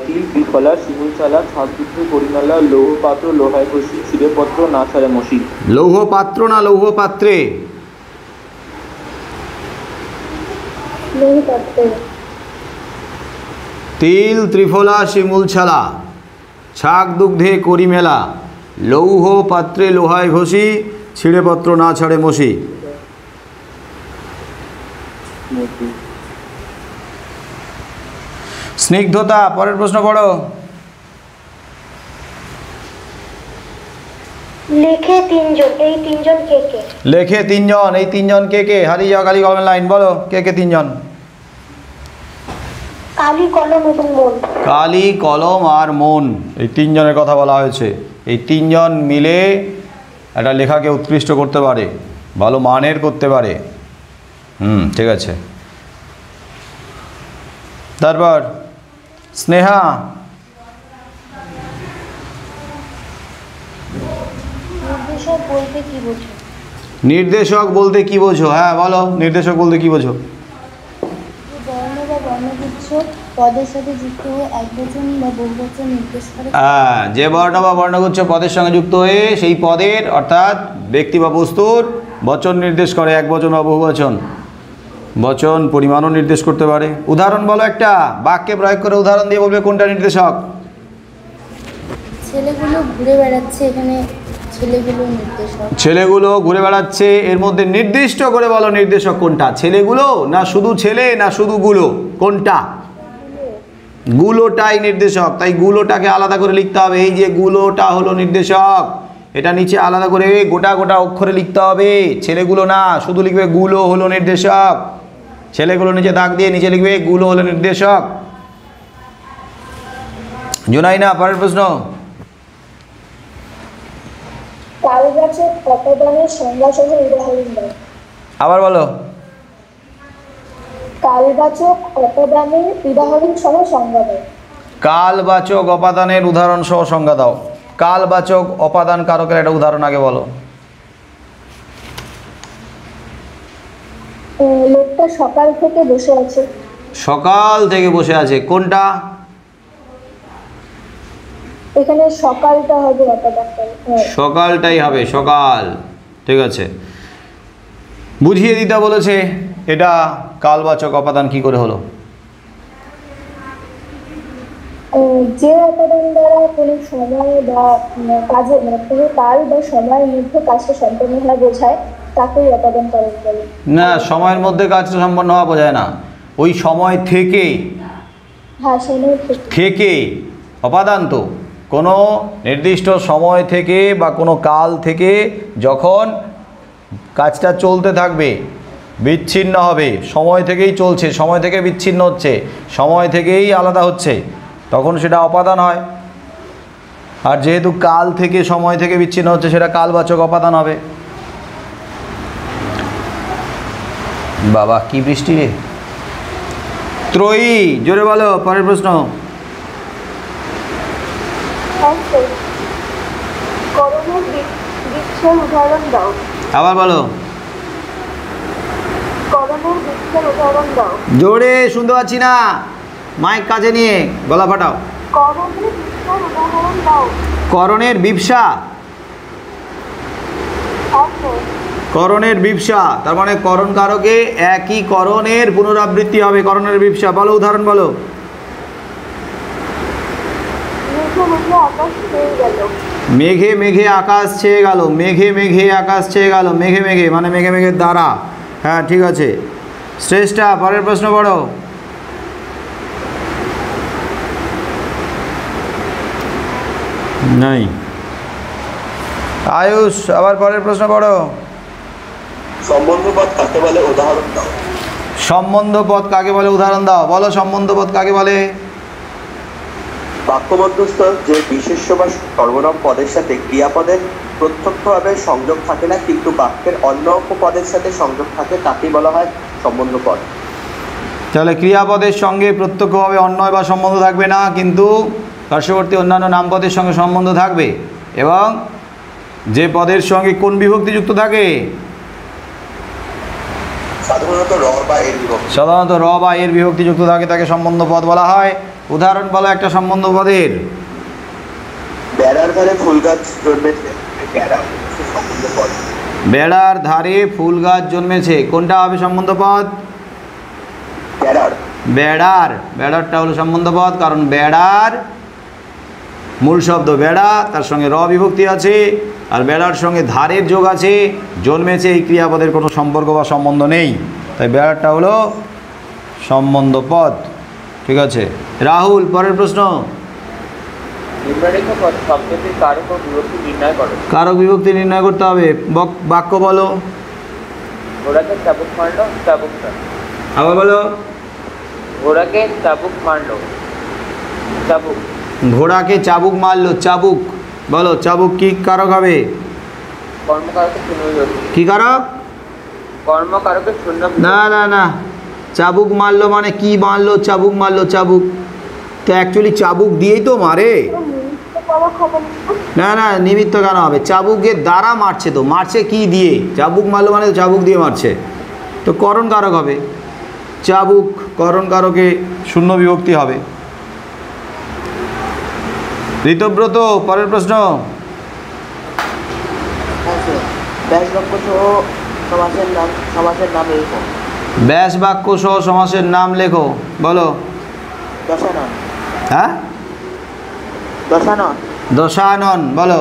তিল বিফলা শিমুল চালা ছাদপুত্র পরিমালা লৌহ পাত্র লোহায় ঘষি শিরেপত্র না ছাড়ে মশি। লৌহ পাত্র না লৌহ পাত্রে? তিল ত্রিফলা শিমুল ছালা ছাক দুগ্ধে করি মেলা লৌহ পাত্রে লোহায় ঘষি ছিঁড়েপত্র না ছাড়ে মশি। স্নিগ্ধতা পরের প্রশ্ন পড়ো। লেখে তিনজন, এই তিনজন কে কে? লেখে তিনজন, এই তিনজন কে কে? হারিয়ে যাওয়া কালি কলমের লাইন। বলো কে কে তিনজন? কালি, কলম এবং মন। কালি, কলম আর মন, এই তিনজনের কথা বলা হয়েছে। এই তিনজন মিলে একটা লেখাকে উৎকৃষ্ট করতে পারে, ভালো মানের করতে পারে। ঠিক আছে। তারপর স্নেহা, নির্দেশক বলতে কি বোঝো? নির্দেশক বলতে কি বোঝো? হ্যাঁ বলো, নির্দেশক বলতে কি বোঝো? বর্ণ বা বর্ণগুচ্ছ পদের সাথে যুক্ত হয়ে একবচন বা বহুবচন নির্দেশ করে। হ্যাঁ, যে বর্ণ বা বর্ণগুচ্ছ পদের সঙ্গে যুক্ত হয়ে সেই পদের অর্থাৎ ব্যক্তি বা বস্তুর বচন নির্দেশ করে, একবচন বা বহুবচন। বচন পরিমাণও নির্দেশ করতে পারে। উদাহরণ বলো একটা, বাক্যে প্রয়োগ করে উদাহরণ দিয়ে বলবে কোনটা নির্দেশক। ছেলেগুলো ঘুরে বেড়াচ্ছে, এখানে ছেলেগুলো নির্দেশক। ছেলেগুলো ঘুরে বেড়াচ্ছে, এর মধ্যে নির্দিষ্ট করে বলো নির্দেশক কোনটা। ছেলেগুলো না শুধু ছেলে না শুধু গুলো, কোনটা? গুলোটাই নির্দেশক, তাই গুলোটাকে আলাদা করে লিখতে হবে। এই যে গুলোটা হলো নির্দেশক, এটা নিচে আলাদা করে গোটা গোটা অক্ষরে লিখতে হবে, ছেলেগুলো না, শুধু লিখবে গুলো হলো নির্দেশক। ছেলেগুলো নিচে দাগ দিয়ে নিচে লিখবে গুলো হলো নির্দেশক। জুনাইনা, পরের প্রশ্ন। কালবাচক অপদানের সংজ্ঞা সহ উদাহরণ দাও। আবার বলো। কালবাচক অপদানের উদাহরণ সহ সংজ্ঞা দাও। কালবাচক অপাদানের উদাহরণ সহ সংজ্ঞা দাও। কালবাচক অপাদান কারকের একটা উদাহরণ আগে বলো। লোকটা সকাল থেকে বসে আছে। সকাল থেকে বসে আছে, কোনটা? এখানে সকালটা হবে অপদান। সকালটাই হবে, সকাল। ঠিক আছে, বুঝিয়ে দিতে বলেছে। এটা কালবাচক অপাদান কি করে হলো? যে উপাদান দ্বারা কোনো সময় বা কাজে কোনো কাল বা সময়ের মধ্যে কাজটা সম্পন্ন হওয়া বোঝায় তাকেই উপাদান কারক বলে। না, সময়ের মধ্যে কাজটা সম্পন্ন হওয়া বোঝায় না, ওই সময় থেকে। হ্যাঁ, সময় থেকে অপাদান তো কোনো নির্দিষ্ট সময় থেকে বা কোনো কাল থেকে যখন কাজটা চলতে থাকবে, বিচ্ছিন্ন হবে, সময় থেকেই চলছে, সময় থেকে বিচ্ছিন্ন হচ্ছে, সময় থেকেই আলাদা হচ্ছে, তখন সেটা অপাদান হয়। আর যেহেতু কাল থেকে সময় থেকে বিচ্ছিন্ন হচ্ছে, সেটা কালবাচক অপাদান হবে। বাবা কি বৃষ্টি রে। ত্রয়ী, জোরে বলো পরের প্রশ্ন। করণের বৃক্ষের উদাহরণ দাও। আবার বলো। করণের বৃক্ষের উদাহরণ দাও। জোরে শুনতে পাচ্ছি না, মাইক কাছে নিয়ে গলা ফাটাও। করণের বৃক্ষের উদাহরণ দাও। করণের বিপসা। করণের বিপসা, তার মানে করণ কারকে একই করণের পুনরাবৃত্তি হবে। করণের বিপসা বলো, উদাহরণ বলো। মেঘে মেঘে আকাশ ছেয়ে গেল। মেঘে মেঘে আকাশ ছেয়ে গেল, মেঘে মেঘে মানে মেঘে মেঘের দ্বারা। হ্যাঁ ঠিক আছে, শ্রেষ্ঠা পরের প্রশ্ন পড়ো। নাই। আয়ুষ, আবার পরের প্রশ্ন পড়ো। সম্বন্ধপদ কাকে বলে, উদাহরণ দাও। সম্বন্ধ পদ কাকে বলে, উদাহরণ দাও। বলো সম্বন্ধ পদ কাকে বলে। বাক্যমধ্যস্থ যে বিশেষ্য বা সর্বনাম পদের সাথে ক্রিয়াপদের প্রত্যক্ষভাবে সংযোগ থাকে না, কিন্তু বাক্যের অন্য পদের সাথে সংযোগ থাকে, তাকেই বলা হয় সম্বন্ধ পদ। তাহলে ক্রিয়াপদের সঙ্গে প্রত্যক্ষভাবে অন্যয় বা সম্বন্ধ থাকবে না, কিন্তু পার্শ্ববর্তী অন্যান্য নামপদের সঙ্গে সম্বন্ধ থাকবে। এবং যে পদের সঙ্গে কোন বিভক্তি যুক্ত থাকে, সাধারণত র বা এর বিভক্তি। সাধারণত র বা এর বিভক্তি যুক্ত থাকে, তাকে সম্বন্ধ পদ বলা হয়। উদাহরণ বলো একটা সম্বন্ধ পদের। বেড়ার ধারে ফুল গাছ জন্মেছে, সম্বন্ধ পদ। বেড়ার ধারে ফুল গাছ জন্মেছে, কোনটা হবে সম্বন্ধ পদ? বেড়ার। বেড়ার, বেড়ারটা হলো সম্বন্ধ পদ, কারণ বেড়ার মূল শব্দ বেড়া, তার সঙ্গে র বিভক্তি আছে, আর বেড়ার সঙ্গে ধারের যোগ আছে। জন্মেছে এই ক্রিয়াপদের কোনো সম্পর্ক বা সম্বন্ধ নেই, তাই বেড়ারটা হলো সম্বন্ধ পদ। ঠিক আছে, রাহুল পরের প্রশ্ন। নিম্নলিখিত শব্দটির কারক ও বিভক্তি নির্ণয় করো। কারক বিভক্তি নির্ণয় করতে হবে। বাক্য বলো। ঘোড়াকে চাবুক মারলো, চাবুক। আবার বলো। ঘোড়াকে চাবুক মারলো, চাবুক। ঘোড়াকে চাবুক মারলো, চাবুক। বলো চাবুক কি কারক হবে? কর্মকারকের শূন্য বিভক্তি। কি কারক? কর্মকারকের শূন্য। না না না, চাবুক মারলো মানে কি মারলো? চাবুক মারলো, চাবুক তো অ্যাকচুয়ালি চাবুক দিয়েই তো মারে। না না, নিমিত্ত কেন হবে? চাবুকের দ্বারা মারছে, তো মারছে কি দিয়ে? চাবুক মারলো মানে চাবুক দিয়ে মারছে, তো করণ কারক হবে। চাবুক করণ কারকে শূন্য বিভক্তি হবে। ঋতব্রত পরের প্রশ্ন। ব্যাস বাক্য সহ সমাসের নাম লেখো। ব্যাস বাক্য সহ সমাসের নাম লেখো। বলো। দশানন। হ্যাঁ, দশানন। দশানন বলো।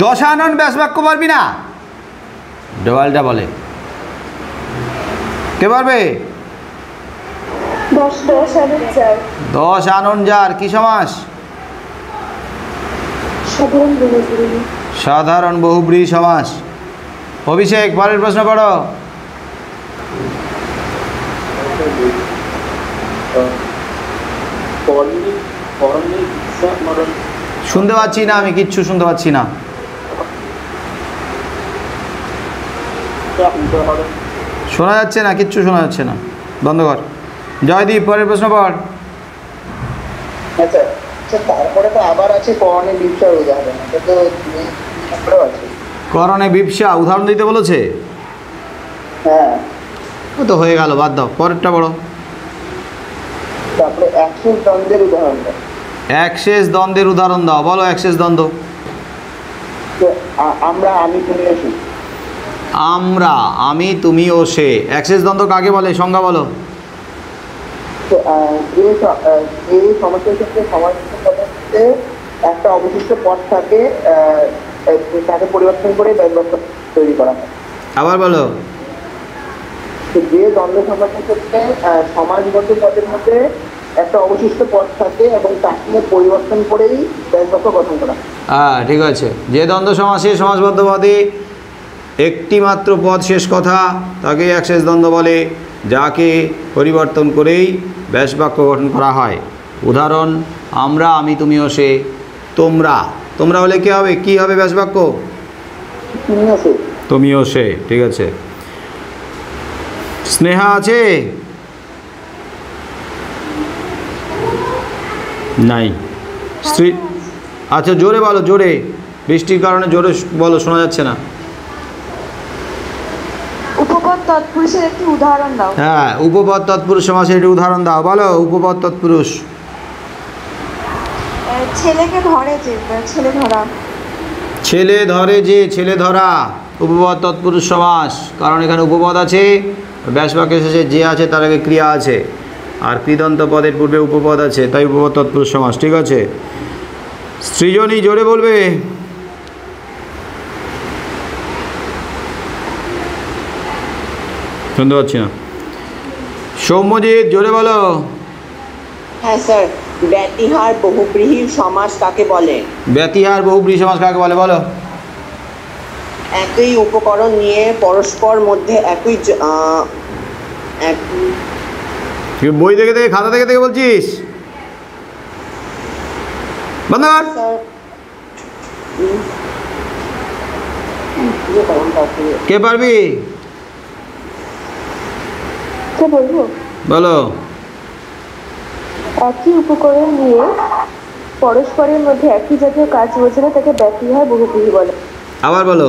দশানন ব্যাস বাক্য পারবি না, ডবলটা বলে। কে পারবে? 10 আনন্দ যার। 10 আনন যার কি সমাস? সাধারণ বহুব্রীহি। সাধারণ বহুব্রীহি সমাস। অভিষেক, পরের প্রশ্ন পড়ো। শুনতে পাচ্ছি না, আমি কিচ্ছু শুনতে পাচ্ছি না। শোনা যাচ্ছে না, কিচ্ছু শোনা যাচ্ছে না, বন্ধ কর। জয়দীপ, পরের প্রশ্ন পড়। আচ্ছা আচ্ছা, তারপরে তো আবার আছে করণে বিপসার উদাহরণ, এটা তো তারপরেও আছে। করণে বিপসা উদাহরণ দিতে বলেছে? হ্যাঁ, ও তো হয়ে গেল, বাদ দাও, পরেরটা বড়। তারপরে অ্যাক্সেস দ্বন্দ্বের উদাহরণ দাও। অ্যাক্সেস দ্বন্দ্বের উদাহরণ দাও, বলো অ্যাক্সেস দ্বন্দ্ব। তো আমরা, আমি, তুমি, এসে। আমরা, আমি, তুমি ও সে। অ্যাক্সেস দ্বন্দ্ব কাকে বলে, সংজ্ঞা বলো। তো যে সমস্যার ক্ষেত্রে সমাজের পদ্ধতিতে একটা অবশিষ্ট পথ থাকে, তাকে পরিবর্তন করে ব্যবস্থা তৈরি করা হয়। আবার বলো। তো যে দ্বন্দ্ব সমাজের ক্ষেত্রে সমাজবদ্ধ পথের মধ্যে একটা অবশিষ্ট পথ থাকে এবং তাকে পরিবর্তন করেই ব্যবস্থা গঠন করা। হ্যাঁ, ঠিক আছে। যে দ্বন্দ্ব সমাসে সমাজবদ্ধ পদে একটি মাত্র পদ শেষ কথা তাকে অ্যাক্সেস দ্বন্দ্ব বলে, যাকে পরিবর্তন করেই ব্যাস বাক্য গঠন করা হয়। উদাহরণ, আমরা, আমি, তুমি ও সে। তোমরা, তোমরা হলে কি হবে, কি হবে ব্যাস বাক্য? তুমি ও সে, ঠিক আছে। স্নেহা আছে? নাই। স্ত্রী, আচ্ছা জোরে বলো, জোরে, বৃষ্টির কারণে জোরে বলো, শোনা যাচ্ছে না। উপপদ তৎপুরুষের একটি উদাহরণ দাও। হ্যাঁ, উপপদ তৎপুরুষ সমাসের একটি উদাহরণ দাও, বলো উপপদ তৎপুরুষ। ছেলেকে ধরে যে, ছেলে ধরা। ছেলে ধরে যে, ছেলে ধরা উপপদ তৎপুরুষ সমাস, কারণ এখানে উপপদ আছে, ব্যাস বাক্যের শেষে যে আছে তার আগে ক্রিয়া আছে, আর কৃদন্ত পদের পূর্বে উপপদ আছে, তাই উপপদ তৎপুরুষ সমাস, ঠিক আছে। সৃজনী, জোরে বলবে। শুনতে পাচ্ছি না। সৌম্যজিৎ, জোরে বলো। হ্যাঁ স্যার, ব্যতিহার বহুব্রীহি সমাস কাকে বলে? ব্যতিহার বহুব্রীহি সমাস কাকে বলে, বলো। একই উপকরণ নিয়ে পরস্পর মধ্যে একই তুই বই দেখে দেখে, খাতা দেখে দেখে বলছিস? বন্ধ কর। কে পারবি? কে বলবো? বলো। একই উপকরণ নিয়ে পরস্পরের মধ্যে একই জাতীয় কাজ বোঝালে তাকে ব্যতিহার বহুব্রীহি বলে। আবার বলো।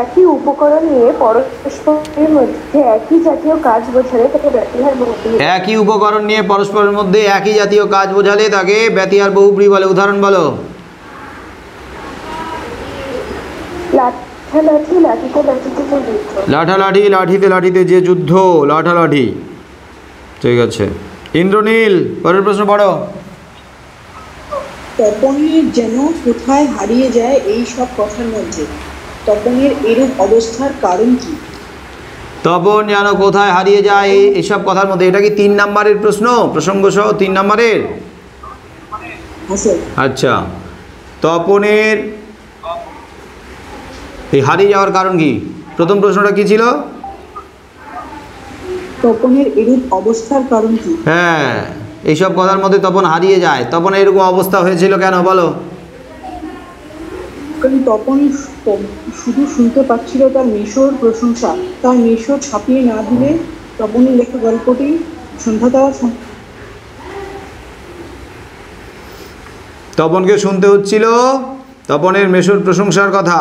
একই উপকরণ নিয়ে পরস্পরের মধ্যে একই জাতীয় কাজ বোঝালে তাকে ব্যতিহার বহুব্রীহি। একই উপকরণ নিয়ে পরস্পরের মধ্যে একই জাতীয় কাজ বোঝালে তাকে ব্যতিহার বহুব্রীহি বলে। উদাহরণ বলো। লাঠালাঠি, লাঠিতে লাঠিতে যে যুদ্ধ। লাঠালাঠি, লাঠিতে লাঠিতে যে যুদ্ধ, লাঠালাঠি, ঠিক আছে। ইন্দ্রনীল, পরের প্রশ্ন পড়ো। তপনের যেন কোথায় হারিয়ে যায় এই সব কথার মধ্যে তপনের এরূপ অবস্থার কারণ কি? তপন যেন কোথায় হারিয়ে যায় এইসব কথার মধ্যে, এটা কি 3 নম্বরের প্রশ্ন, প্রসঙ্গ সহ 3 নম্বরের? আচ্ছা, তপনের এই হারিয়ে যাওয়ার কারণ কি? প্রথম প্রশ্নটা কি ছিল? তপনের এরূপ অবস্থার কারণ কি? হ্যাঁ, এইসব কথার মধ্যে তপন হারিয়ে যায়। তপন এরকম অবস্থা হয়েছিল কেন, বলো। কারণ তপন শুধু শুনতে পাচ্ছিল তার মেশোর প্রশংসা, তার মেশো ছাপিয়ে না দিলে তপনের লেখা গল্পটি সন্ধ্যা দেওয়া। তপনকে শুনতে হচ্ছিল তপনের মেশোর প্রশংসার কথা,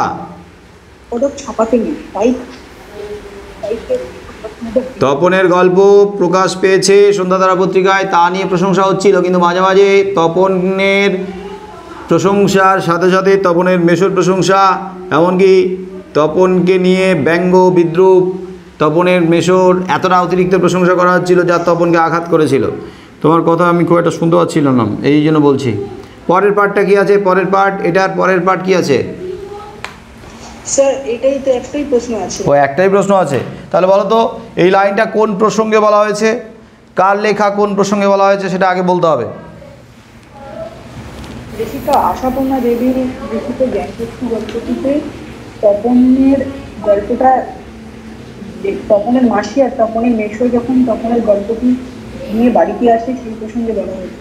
পদক ছাপাতে নেই, তাই তপনের গল্প প্রকাশ পেয়েছে সন্ধ্যাতারা পত্রিকায়, তা নিয়ে প্রশংসা হচ্ছিল, কিন্তু মাঝে মাঝে তপনের প্রশংসার সাথে সাথে তপনের মেশোর প্রশংসা, এমনকি তপনকে নিয়ে ব্যঙ্গ বিদ্রুপ, তপনের মেশোর এতটা অতিরিক্ত প্রশংসা করা হচ্ছিল যা তপনকে আঘাত করেছিল। তোমার কথা আমি খুব একটা শুনতে পাচ্ছিলাম না, এই জন্য বলছি। পরের পার্টটা কি আছে? পরের পার্ট, এটার পরের পার্ট কি আছে? স্যার এটাই তো একটাই প্রশ্ন আছে। ও একটাই প্রশ্ন আছে, তাহলে বলো তো এই লাইনটা কোন প্রসঙ্গে বলা হয়েছে, কার লেখা কোন প্রসঙ্গে বলা হয়েছে সেটা আগে বলতে হবে। লেখিকা আশাপূর্ণা দেবীর লিখিত জ্ঞানচক্ষু গল্পটিতে তপনের গল্পটা, তপনের মাসি আর তপনের মেশো যখন তপনের গল্পটি নিয়ে বাড়িতে আসে সেই প্রসঙ্গে বলা হয়েছে।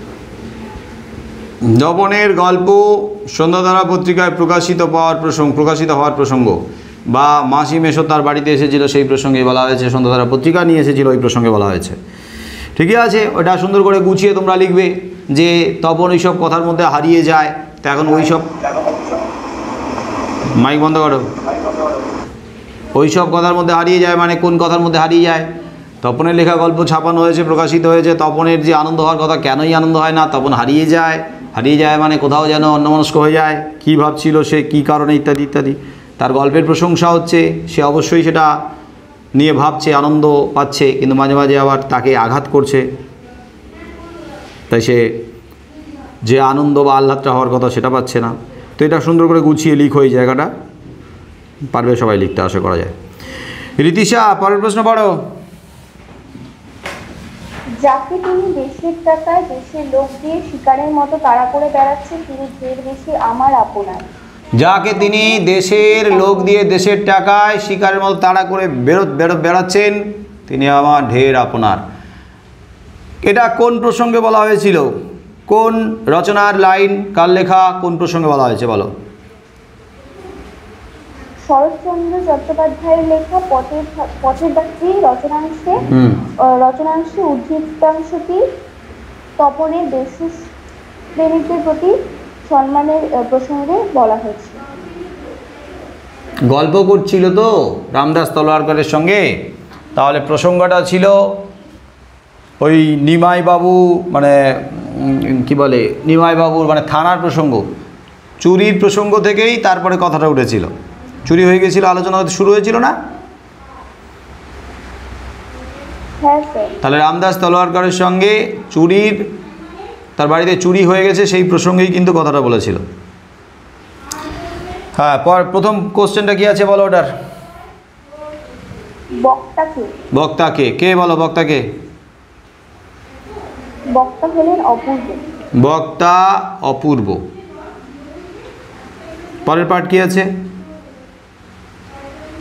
তপনের গল্প সন্ধ্যাধারা পত্রিকায় প্রকাশিত হওয়ার প্রসঙ্গ, বা মাসি মেশো তার বাড়িতে এসেছিল সেই প্রসঙ্গে বলা হয়েছে, সন্ধ্যাধারা পত্রিকা নিয়ে এসেছিল ওই প্রসঙ্গে বলা হয়েছে। ঠিকই আছে, ওটা সুন্দর করে গুছিয়ে তোমরা লিখবে যে তপন ওইসব কথার মধ্যে হারিয়ে যায়। তো এখন ওইসব, মাইক বন্ধ করো, ওইসব কথার মধ্যে হারিয়ে যায় মানে কোন কথার মধ্যে হারিয়ে যায়? তপনের লেখা গল্প ছাপানো হয়েছে, প্রকাশিত হয়েছে, তপনের যে আনন্দ হওয়ার কথা কেনই আনন্দ হয় না, তপন হারিয়ে যায় মানে কোথাও যেন অন্যমনস্ক হয়ে যায়, কী ভাবছিল সে, কী কারণে, ইত্যাদি ইত্যাদি। তার গল্পের প্রশংসা হচ্ছে, সে অবশ্যই সেটা নিয়ে ভাবছে, আনন্দ পাচ্ছে, কিন্তু মাঝে মাঝে আবার তাকে আঘাত করছে, তাই সে যে আনন্দ বা আহ্লাদটা হওয়ার কথা সেটা পাচ্ছে না। তো এটা সুন্দর করে গুছিয়ে লিখো, এই জায়গাটা পারবে সবাই লিখতে, আশা করা যায়। রীতিশা, পরের প্রশ্ন পড়ো। যাকে তিনি দেশের টাকায় দেশের লোক দিয়ে শিকারের মতো তাড়া করে বেড়াচ্ছেন তিনি ঢের বেশি আমার আপনার। যাকে তিনি দেশের লোক দিয়ে দেশের টাকায় শিকারের মতো তাড়া করে বেড়াচ্ছেন তিনি আমার ঢের আপনার। এটা কোন প্রসঙ্গে বলা হয়েছিল, কোন রচনার লাইন, কার লেখা, কোন প্রসঙ্গে বলা হয়েছে বলো? শরৎচন্দ্র চট্টোপাধ্যায়ের লেখা পথের দাসী রচনাংশে উদ্ধৃতাংশটি তপনের দেশপ্রেমিকদের প্রতি সম্মানের প্রসঙ্গে বলা হয়েছে। গল্প করছিল তো রামদাস তলোয়ারকরের সঙ্গে, তাহলে প্রসঙ্গটা ছিল ওই নিমাই বাবু, মানে কি বলে, নিমাই বাবুর মানে থানার প্রসঙ্গ, চুরির প্রসঙ্গ থেকেই তারপরে কথাটা উঠেছিল। চুরি হয়ে গেছিল, আলোচনা শুরু হয়েছিল না? হ্যাঁ স্যার। তাহলে রামদাস তলোয়ারকরের সঙ্গে চুরির, তার বাড়িতে চুরি হয়ে গেছে সেই প্রসঙ্গেই কিন্তু কথাটা বলেছিল। হ্যাঁ, প্রথম কোশ্চেনটা কি আছে বলো ওটার? বক্তাকে কে বলো? বক্তাকে? বক্তা হলেন অপূর্ব। বক্তা অপূর্ব। পরের পার্ট কি আছে?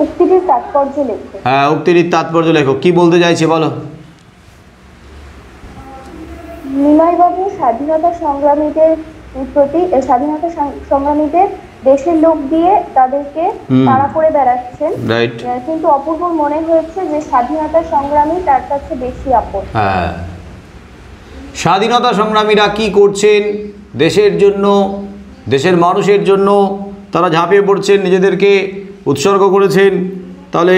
উক্তিটির তাৎপর্য লেখো। হ্যাঁ, উক্তিটির তাৎপর্য লেখো, কি বলতে চাইছে বলো? নিমাইবাবু স্বাধীনতা সংগ্রামীদের দেশের লোক দিয়ে তাদেরকে তাড়া করে বেড়াচ্ছেন, কিন্তু অপূর্বর মনে হয়েছে যে স্বাধীনতা সংগ্রামী তার কাছে বেশি আপন। হ্যাঁ, স্বাধীনতা সংগ্রামীরা কি করছেন দেশের জন্য, দেশের মানুষের জন্য তারা ঝাঁপিয়ে পড়ছেন, নিজেদেরকে উৎসর্গ করেছেন, তাহলে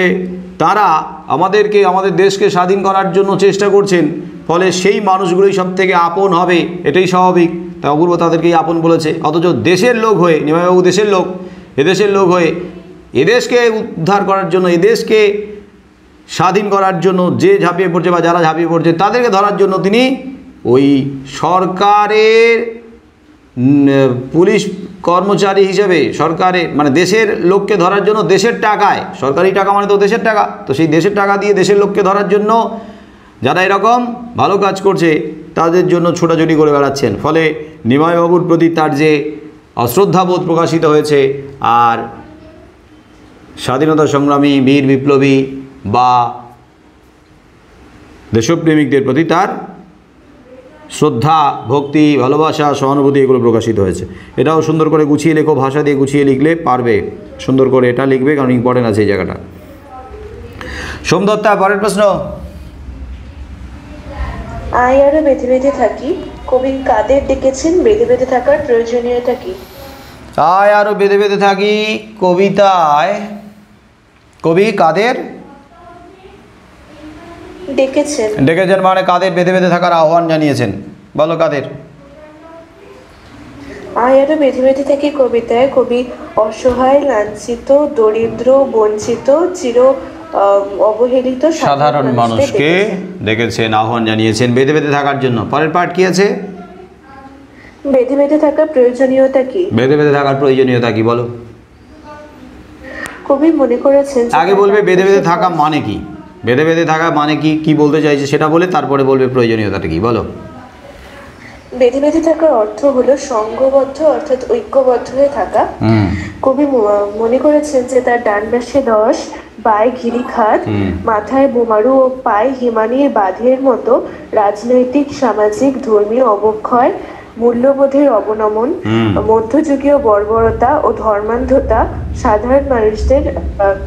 তারা আমাদের দেশকে স্বাধীন করার জন্য চেষ্টা করছেন, ফলে সেই মানুষগুলোই সব থেকে আপন হবে, এটাই স্বাভাবিক। তাই অপূর্ব তাদেরকেই আপন বলেছে। অথচ দেশের লোক হয়ে, নিমাইবাবু দেশের লোক, এদেশের লোক হয়ে এদেশকে উদ্ধার করার জন্য, এদেশকে স্বাধীন করার জন্য যে ঝাঁপিয়ে পড়ছে বা যারা ঝাঁপিয়ে পড়ছে তাদেরকে ধরার জন্য তিনি ওই সরকারের পুলিশ কর্মচারী হিসেবে, সরকারের মানে দেশের লোককে ধরার জন্য দেশের টাকায়, সরকারি টাকা মানে তো দেশের টাকা, তো সেই দেশের টাকা দিয়ে দেশের লোককে ধরার জন্য যারা এরকম ভালো কাজ করছে তাদের জন্য ছোটাছুটি করে বেড়াচ্ছেন। ফলে নিমাইবাবুর প্রতি তার যে অশ্রদ্ধাবোধ প্রকাশিত হয়েছে, আর স্বাধীনতা সংগ্রামী, বীর বিপ্লবী বা দেশপ্রেমিকদের প্রতি তার শ্রদ্ধা, ভক্তি, ভালোবাসা, সহানুভূতি এগুলো প্রকাশিত হয়েছে। এটাও সুন্দর করে গুছিয়ে লেখো, ভাষা দিয়ে গুছিয়ে লিখলে পারবে, সুন্দর করে এটা লিখবে, কারণ ইম্পর্টেন্ট আছে এই জায়গাটা। সোমদত্তা, পরের প্রশ্ন। আই আরো বেঁধে বেঁধে থাকি, কবি কাদের ডেকেছেন? বেঁধে বেঁধে থাকার প্রয়োজনীয়তা কি? আয় আরো বেঁধে বেঁধে থাকি কবিতায় কবি কাদের ডেকেছেন? মানে কাদের বেঁধে বেঁধে থাকার আহ্বান জানিয়েছেন, বলো কাদের? আই আরো বেঁধে বেঁধে থাকি কবিতায় কবি অসহায়, লাঞ্ছিত, দরিদ্র, বঞ্চিত, চির অবহেলিত সাধারণ মানুষকে ডেকেছেন, আহ্বান জানিয়েছেন বেঁধে বেঁধে থাকার জন্য। পরের পার্ট কি আছে? বেঁধে বেঁধে থাকার প্রয়োজনীয়তা কি? বেঁধে বেঁধে থাকার প্রয়োজনীয়তা কি বলো? কবি মনে করেছেন যে আগে বলবে বেঁধে বেঁধে থাকা মানে কি, বেঁধে বেঁধে থাকা মানে কি, কি বলতে চাইছে সেটা বলে তারপরে বলবে প্রয়োজনীয়তাটা কি। বলো। বেঁধে বেঁধে থাকার অর্থ হলো সংঘবদ্ধ অর্থাৎ ঐক্যবদ্ধ হয়ে থাকা। কবি মনে করেছেন যে তার ডান পাশে 10, বায় গিরিখাত, মাথায় বোমারু ও পায়ে হিমানির বাঁধের মতো রাজনৈতিক, সামাজিক, ধর্মীয় অবক্ষয়, মূল্যবোধের অবনমন, মধ্যযুগীয় বর্বরতা ও ধর্মান্ধতা সাধারণ মানুষদের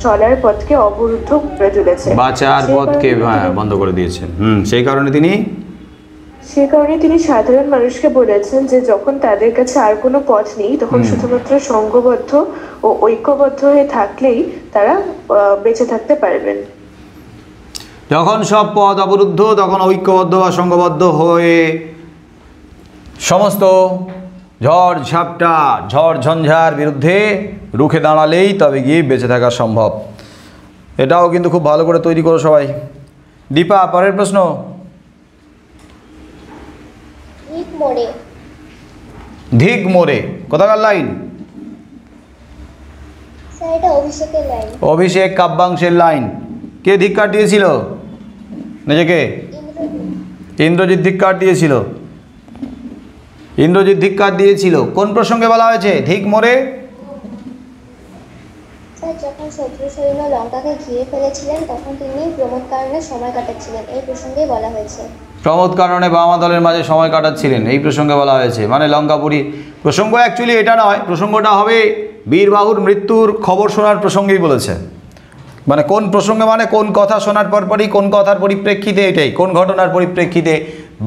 চলার পথকে অবরুদ্ধ করে তুলেছে, বাঁচার পথকে বন্ধ করে দিয়েছেন। সেই কারণে তিনি সাধারণ মানুষকে বলেছেন যে যখন তাদের কাছে আর কোনো পথ নেই তখন শুধুমাত্র সংঘবদ্ধ ও ঐক্যবদ্ধ হয়ে থাকলেই তারা বেঁচে থাকতে পারবেন। যখন সব পথ অবরুদ্ধ তখন ঐক্যবদ্ধ বা সংঘবদ্ধ হয়ে সমস্ত ঝড় ঝাপটা, ঝড় ঝঞ্ঝার বিরুদ্ধে রুখে দাঁড়ালেই তবে গিয়ে বেঁচে থাকা সম্ভব। এটাও কিন্তু খুব ভালো করে তৈরি করো সবাই। দীপা, পরের প্রশ্ন। ধিক মোড়ে কোথাকার লাইন? অভিষেক কাব্যাংশের লাইন। কে ধিক্কার দিয়েছিল নিজেকে? ইন্দ্রজিৎ ধিক্কার দিয়েছিল। ইন্দ্রজিৎ ধিক্কার দিয়েছিল। কোন প্রসঙ্গে বলা হয়েছে ধিক মোড়ে? যখন শত্রু সৈন্য লঙ্কাকে ঘিরে ফেলেছিলেন তখন তিনি প্রমোদ কারণে সময় কাটাচ্ছিলেন, এই প্রসঙ্গেই বলা হয়েছে। প্রমোদ কারণে বামা দলের মাঝে সময় কাটাচ্ছিলেন, এই প্রসঙ্গে বলা হয়েছে। মানে লঙ্কাপুরী প্রসঙ্গ অ্যাকচুয়ালি এটা নয়, প্রসঙ্গটা হবে বীরবাহুর মৃত্যুর খবর শোনার প্রসঙ্গেই বলেছে। মানে কোন প্রসঙ্গে, মানে কোন কথা শোনার পরপরই কোন কথার পরিপ্রেক্ষিতে, এটাই কোন ঘটনার পরিপ্রেক্ষিতে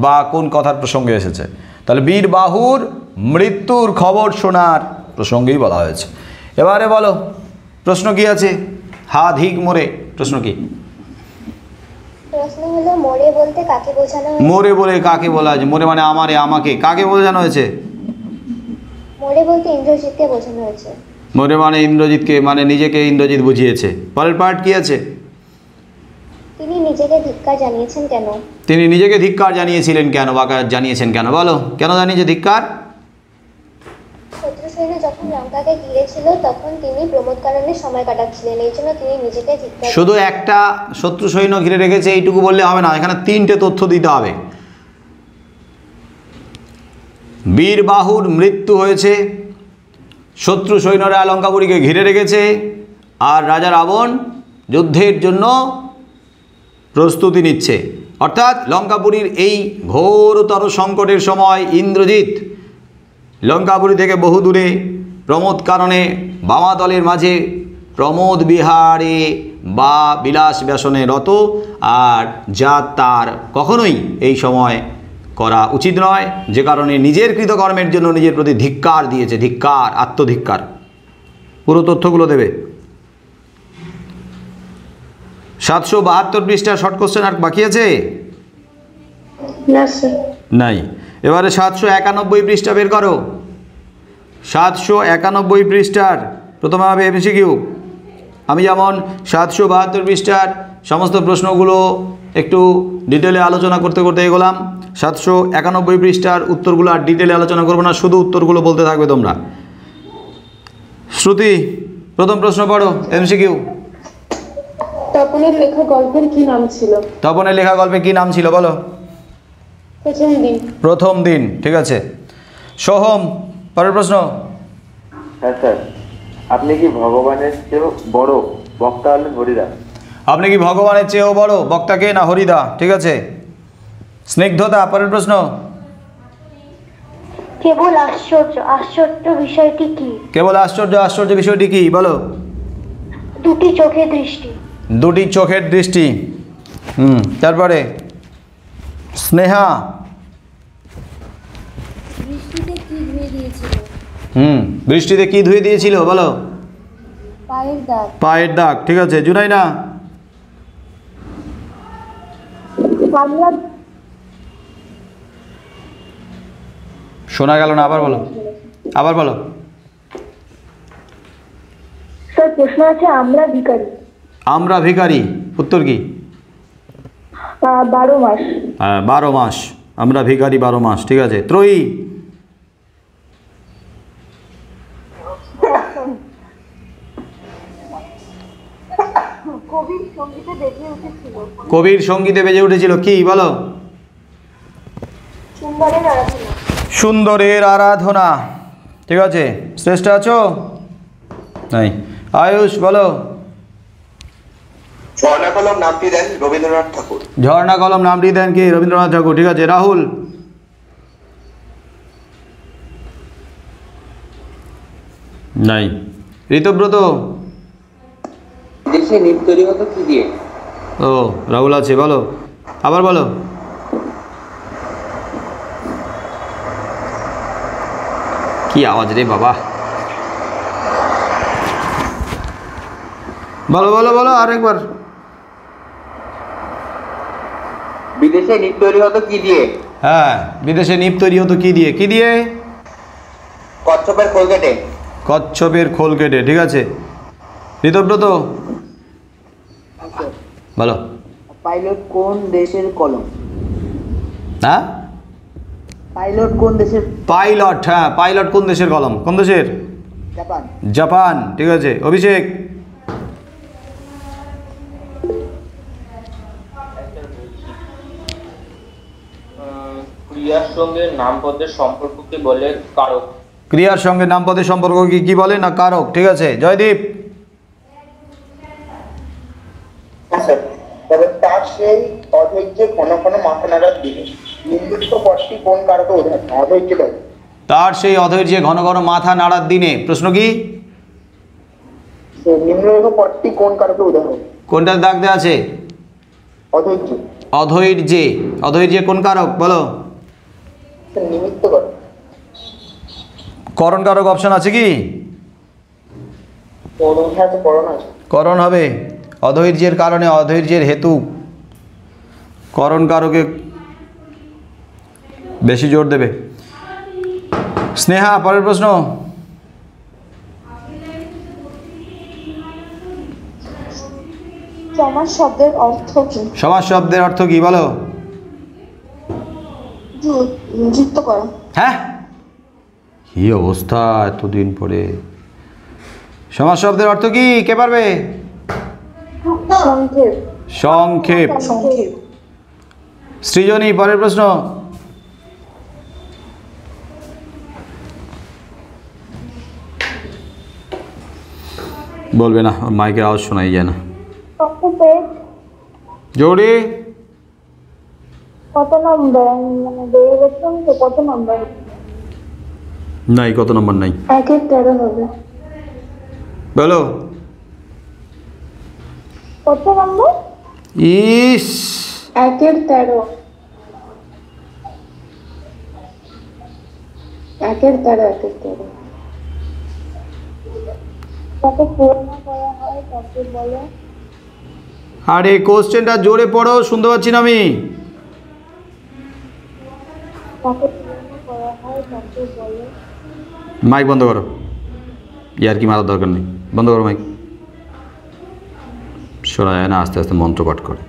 বা কোন কথার প্রসঙ্গে এসেছে। তাহলে বীরবাহুর মৃত্যুর খবর শোনার প্রসঙ্গেই বলা হয়েছে। এবারে বলো প্রশ্ন কি আছে? ধিক মোড়ে প্রশ্ন কি? প্রশ্ন হলো মোড়ে বলতে কাকে বোঝানো হয়েছে? মোড়ে বলে কাকে বলা হয়েছে? মোড়ে মানে আমারে, আমাকে, কাকে বোঝানো হয়েছে? মোড়ে বলতে ইন্দ্রজিৎকে বোঝানো হয়েছে। মোড়ে মানে ইন্দ্রজিৎকে, মানে নিজেকে ইন্দ্রজিৎ বুঝিয়েছে। পরের পার্ট কি আছে? তিনি নিজেকে ধিক্কার জানিয়েছেন কেন? তিনি নিজেকে ধিক্কার জানিয়েছিলেন কেন বা জানিয়েছেন কেন? বলো, কেন জানিয়েছে ধিক্কার? শত্রু সৈন্য যখন লঙ্কাকে ঘিরেছিল তখন তিনি প্রমোদ কারণে সময় কাটাচ্ছিলেন, এই জন্য তিনি নিজেকে ধিক্কার। শুধু একটা শত্রু সৈন্য ঘিরে রেখেছে এইটুকু বললে হবে না, এখানে তিনটে তথ্য দিতে হবে। বীরবাহুর মৃত্যু হয়েছে, শত্রু সৈন্যরা লঙ্কাপুরীকে ঘিরে রেখেছে, আর রাজা রাবণ যুদ্ধের জন্য প্রস্তুতি নিচ্ছে। অর্থাৎ লঙ্কাপুরীর এই ঘোরতর সংকটের সময় ইন্দ্রজিৎ লঙ্কাপুরী থেকে বহু দূরে প্রমোদ কারণে বামা দলের মাঝে প্রমোদ বিহারে বা বিলাস ব্যসনে রত, আর যা তার কখনোই এই সময় করা উচিত নয়, যে কারণে নিজের কৃতকর্মের জন্য নিজের প্রতি ধিক্কার দিয়েছে। ধিক্কার, আত্মধিক্কার। পুরো তথ্যগুলো দেবে। 772 পৃষ্ঠা শর্ট কোশ্চেন আর বাকি আছে? নাই। এবারে 791 পৃষ্ঠা বের করো। 791 পৃষ্ঠার প্রথমে হবে এমসিকিউ। আমি যেমন 772 পৃষ্ঠার সমস্ত প্রশ্নগুলো একটু ডিটেলে আলোচনা করতে করতে এগোলাম। 791 পৃষ্ঠার উত্তরগুলো আর ডিটেলে আলোচনা করবো না, শুধু উত্তরগুলো বলতে থাকবে তোমরা। শ্রুতি, প্রথম প্রশ্ন পড়ো, এমসিকিউ। তপনের লেখা গল্পের কি নাম ছিল? তপনের লেখা গল্পের কি নাম ছিল বলো? প্রথম দিন। প্রথম দিন, ঠিক আছে। সোহম, পরের প্রশ্ন। হ্যাঁ স্যার, আপনি কি ভগবানের চেয়েও বড় বক্তা হলেন হরিদা? আপনি কি ভগবানের চেয়েও বড় বক্তাকে না হরিদা? ঠিক আছে। স্নিগ্ধতা, পরের প্রশ্ন। কেবল আশ্চর্য, আশ্চর্য বিষয়টি কি? কেবল আশ্চর্য, আশ্চর্য বিষয়টি কি বলো? দুটি চোখের দৃষ্টি। দুটি চোখের দৃষ্টি। তারপরে স্নেহা। বৃষ্টিতে কি ধুয়ে দিয়েছিল? বৃষ্টিতে কি ধুয়ে দিয়েছিল বলো? পায়ের দাগ। পায়ের দাগ, ঠিক আছে। জুনাইনা। শোনা গেল না, আবার বলো, আবার বলো। স্যার প্রশ্ন আছে আমরা ভিখারি। আমরা ভিখারি, উত্তর কি? 12 মাস। 12 মাস, আমরা ভিখারি 12 মাস, ঠিক আছে। ত্রয়ী। কবির সঙ্গীতে বেজে উঠেছিল কবির সঙ্গীতে বেজে উঠেছিল কি বলো? সুন্দরের আরাধনা। সুন্দরের আরাধনা। ঠিক আছে, শ্রেষ্ঠ আছো? নাই। আয়ুষ বলো। ঝর্ণা কলম নামটি দেন রবীন্দ্রনাথ ঠাকুর। ঝর্ণা কলম নামটি দেন কি? রবীন্দ্রনাথ ঠাকুর। ঠিক আছে, রাহুল। নাই। ঋতব্রত। দেশে নৃত্য তৈরি হতো কি দিয়ে? ও রাহুল আছে, বলো আবার বলো। কি আওয়াজ রে বাবা, বলো বলো বলো আরেকবার। বিদেশে নৃত্য তৈরি হতো কি দিয়ে? হ্যাঁ, বিদেশে নিপ তৈরি হতো কি দিয়ে? কি দিয়ে? কচ্ছপের খোল কেটে। কচ্ছপের খোল কেটে। ঠিক আছে, ঋতব্রত বলো। পাইলট কোন দেশের কলম? হ্যাঁ, পাইলট কোন দেশের? পাইলট। হ্যাঁ, পাইলট কোন দেশের কলম? কোন দেশের? জাপান। জাপান। ঠিক আছে, অভিষেক। ক্রিয়ার সঙ্গে নামপদের সম্পর্ককে বলে কারক। ক্রিয়ার সঙ্গে নামপদের সম্পর্ক কি বলে? না কারক। ঠিক আছে, জয়দীপ। তবে তার সেই অধৈর্যে ঘন ঘন মাথা নাড়ার দিনে নিম্নলিখিত পদটি কোন কারকে উদাহরণ? অধৈর্য। তার সেই অধৈর্যে ঘন ঘন মাথা নাড়ার দিনে। প্রশ্ন কি? নিম্নলিখিত পদটি কোন কারকে উদাহরণ? কোনটার দাগ দেওয়া আছে? অধৈর্য। অধৈর্যে। অধৈর্যে কোন কারক বলো? নিমিত্ত কারক। করণ কারক অপশন আছে কি? করণ হবে। অধৈর্যের কারণে, অধৈর্যের হেতু করণ কারকে বেশি জোর দেবে। স্নেহা, পরের প্রশ্ন। সমাস শব্দের অর্থ কি? সমাস শব্দের অর্থ কি বলো? যুক্ত করা। হ্যাঁ, কি অবস্থা এতদিন পরে। সমাস শব্দের অর্থ কি? কে পারবে? সংক্ষেপ। সংক্ষেপ। সৃজনী, পরের প্রশ্ন। বলবে না, মাইকের আওয়াজ শোনাই যায় না। জোরে। কত নম্বর? মানে বেড়ে গেছেন তো, কত নম্বর? নাই, কত নম্বর নাই। 1-13 হবে। বলো কত নম্বর? ইস, 1-13। 1-13। তাকে পূর্ণ করা হয় তাকে বলে। আরে কোশ্চেনটা জোরে পড়ো, শুনতে পাচ্ছি না আমি। তাকে পূর্ণ করা হয় তাকে বলে। মাইক বন্ধ করো, ইয়ার কি মারার দরকার নেই। বন্ধ করো মাইক। শোনা যায় না, আস্তে আস্তে মন্ত্র পাঠ করে।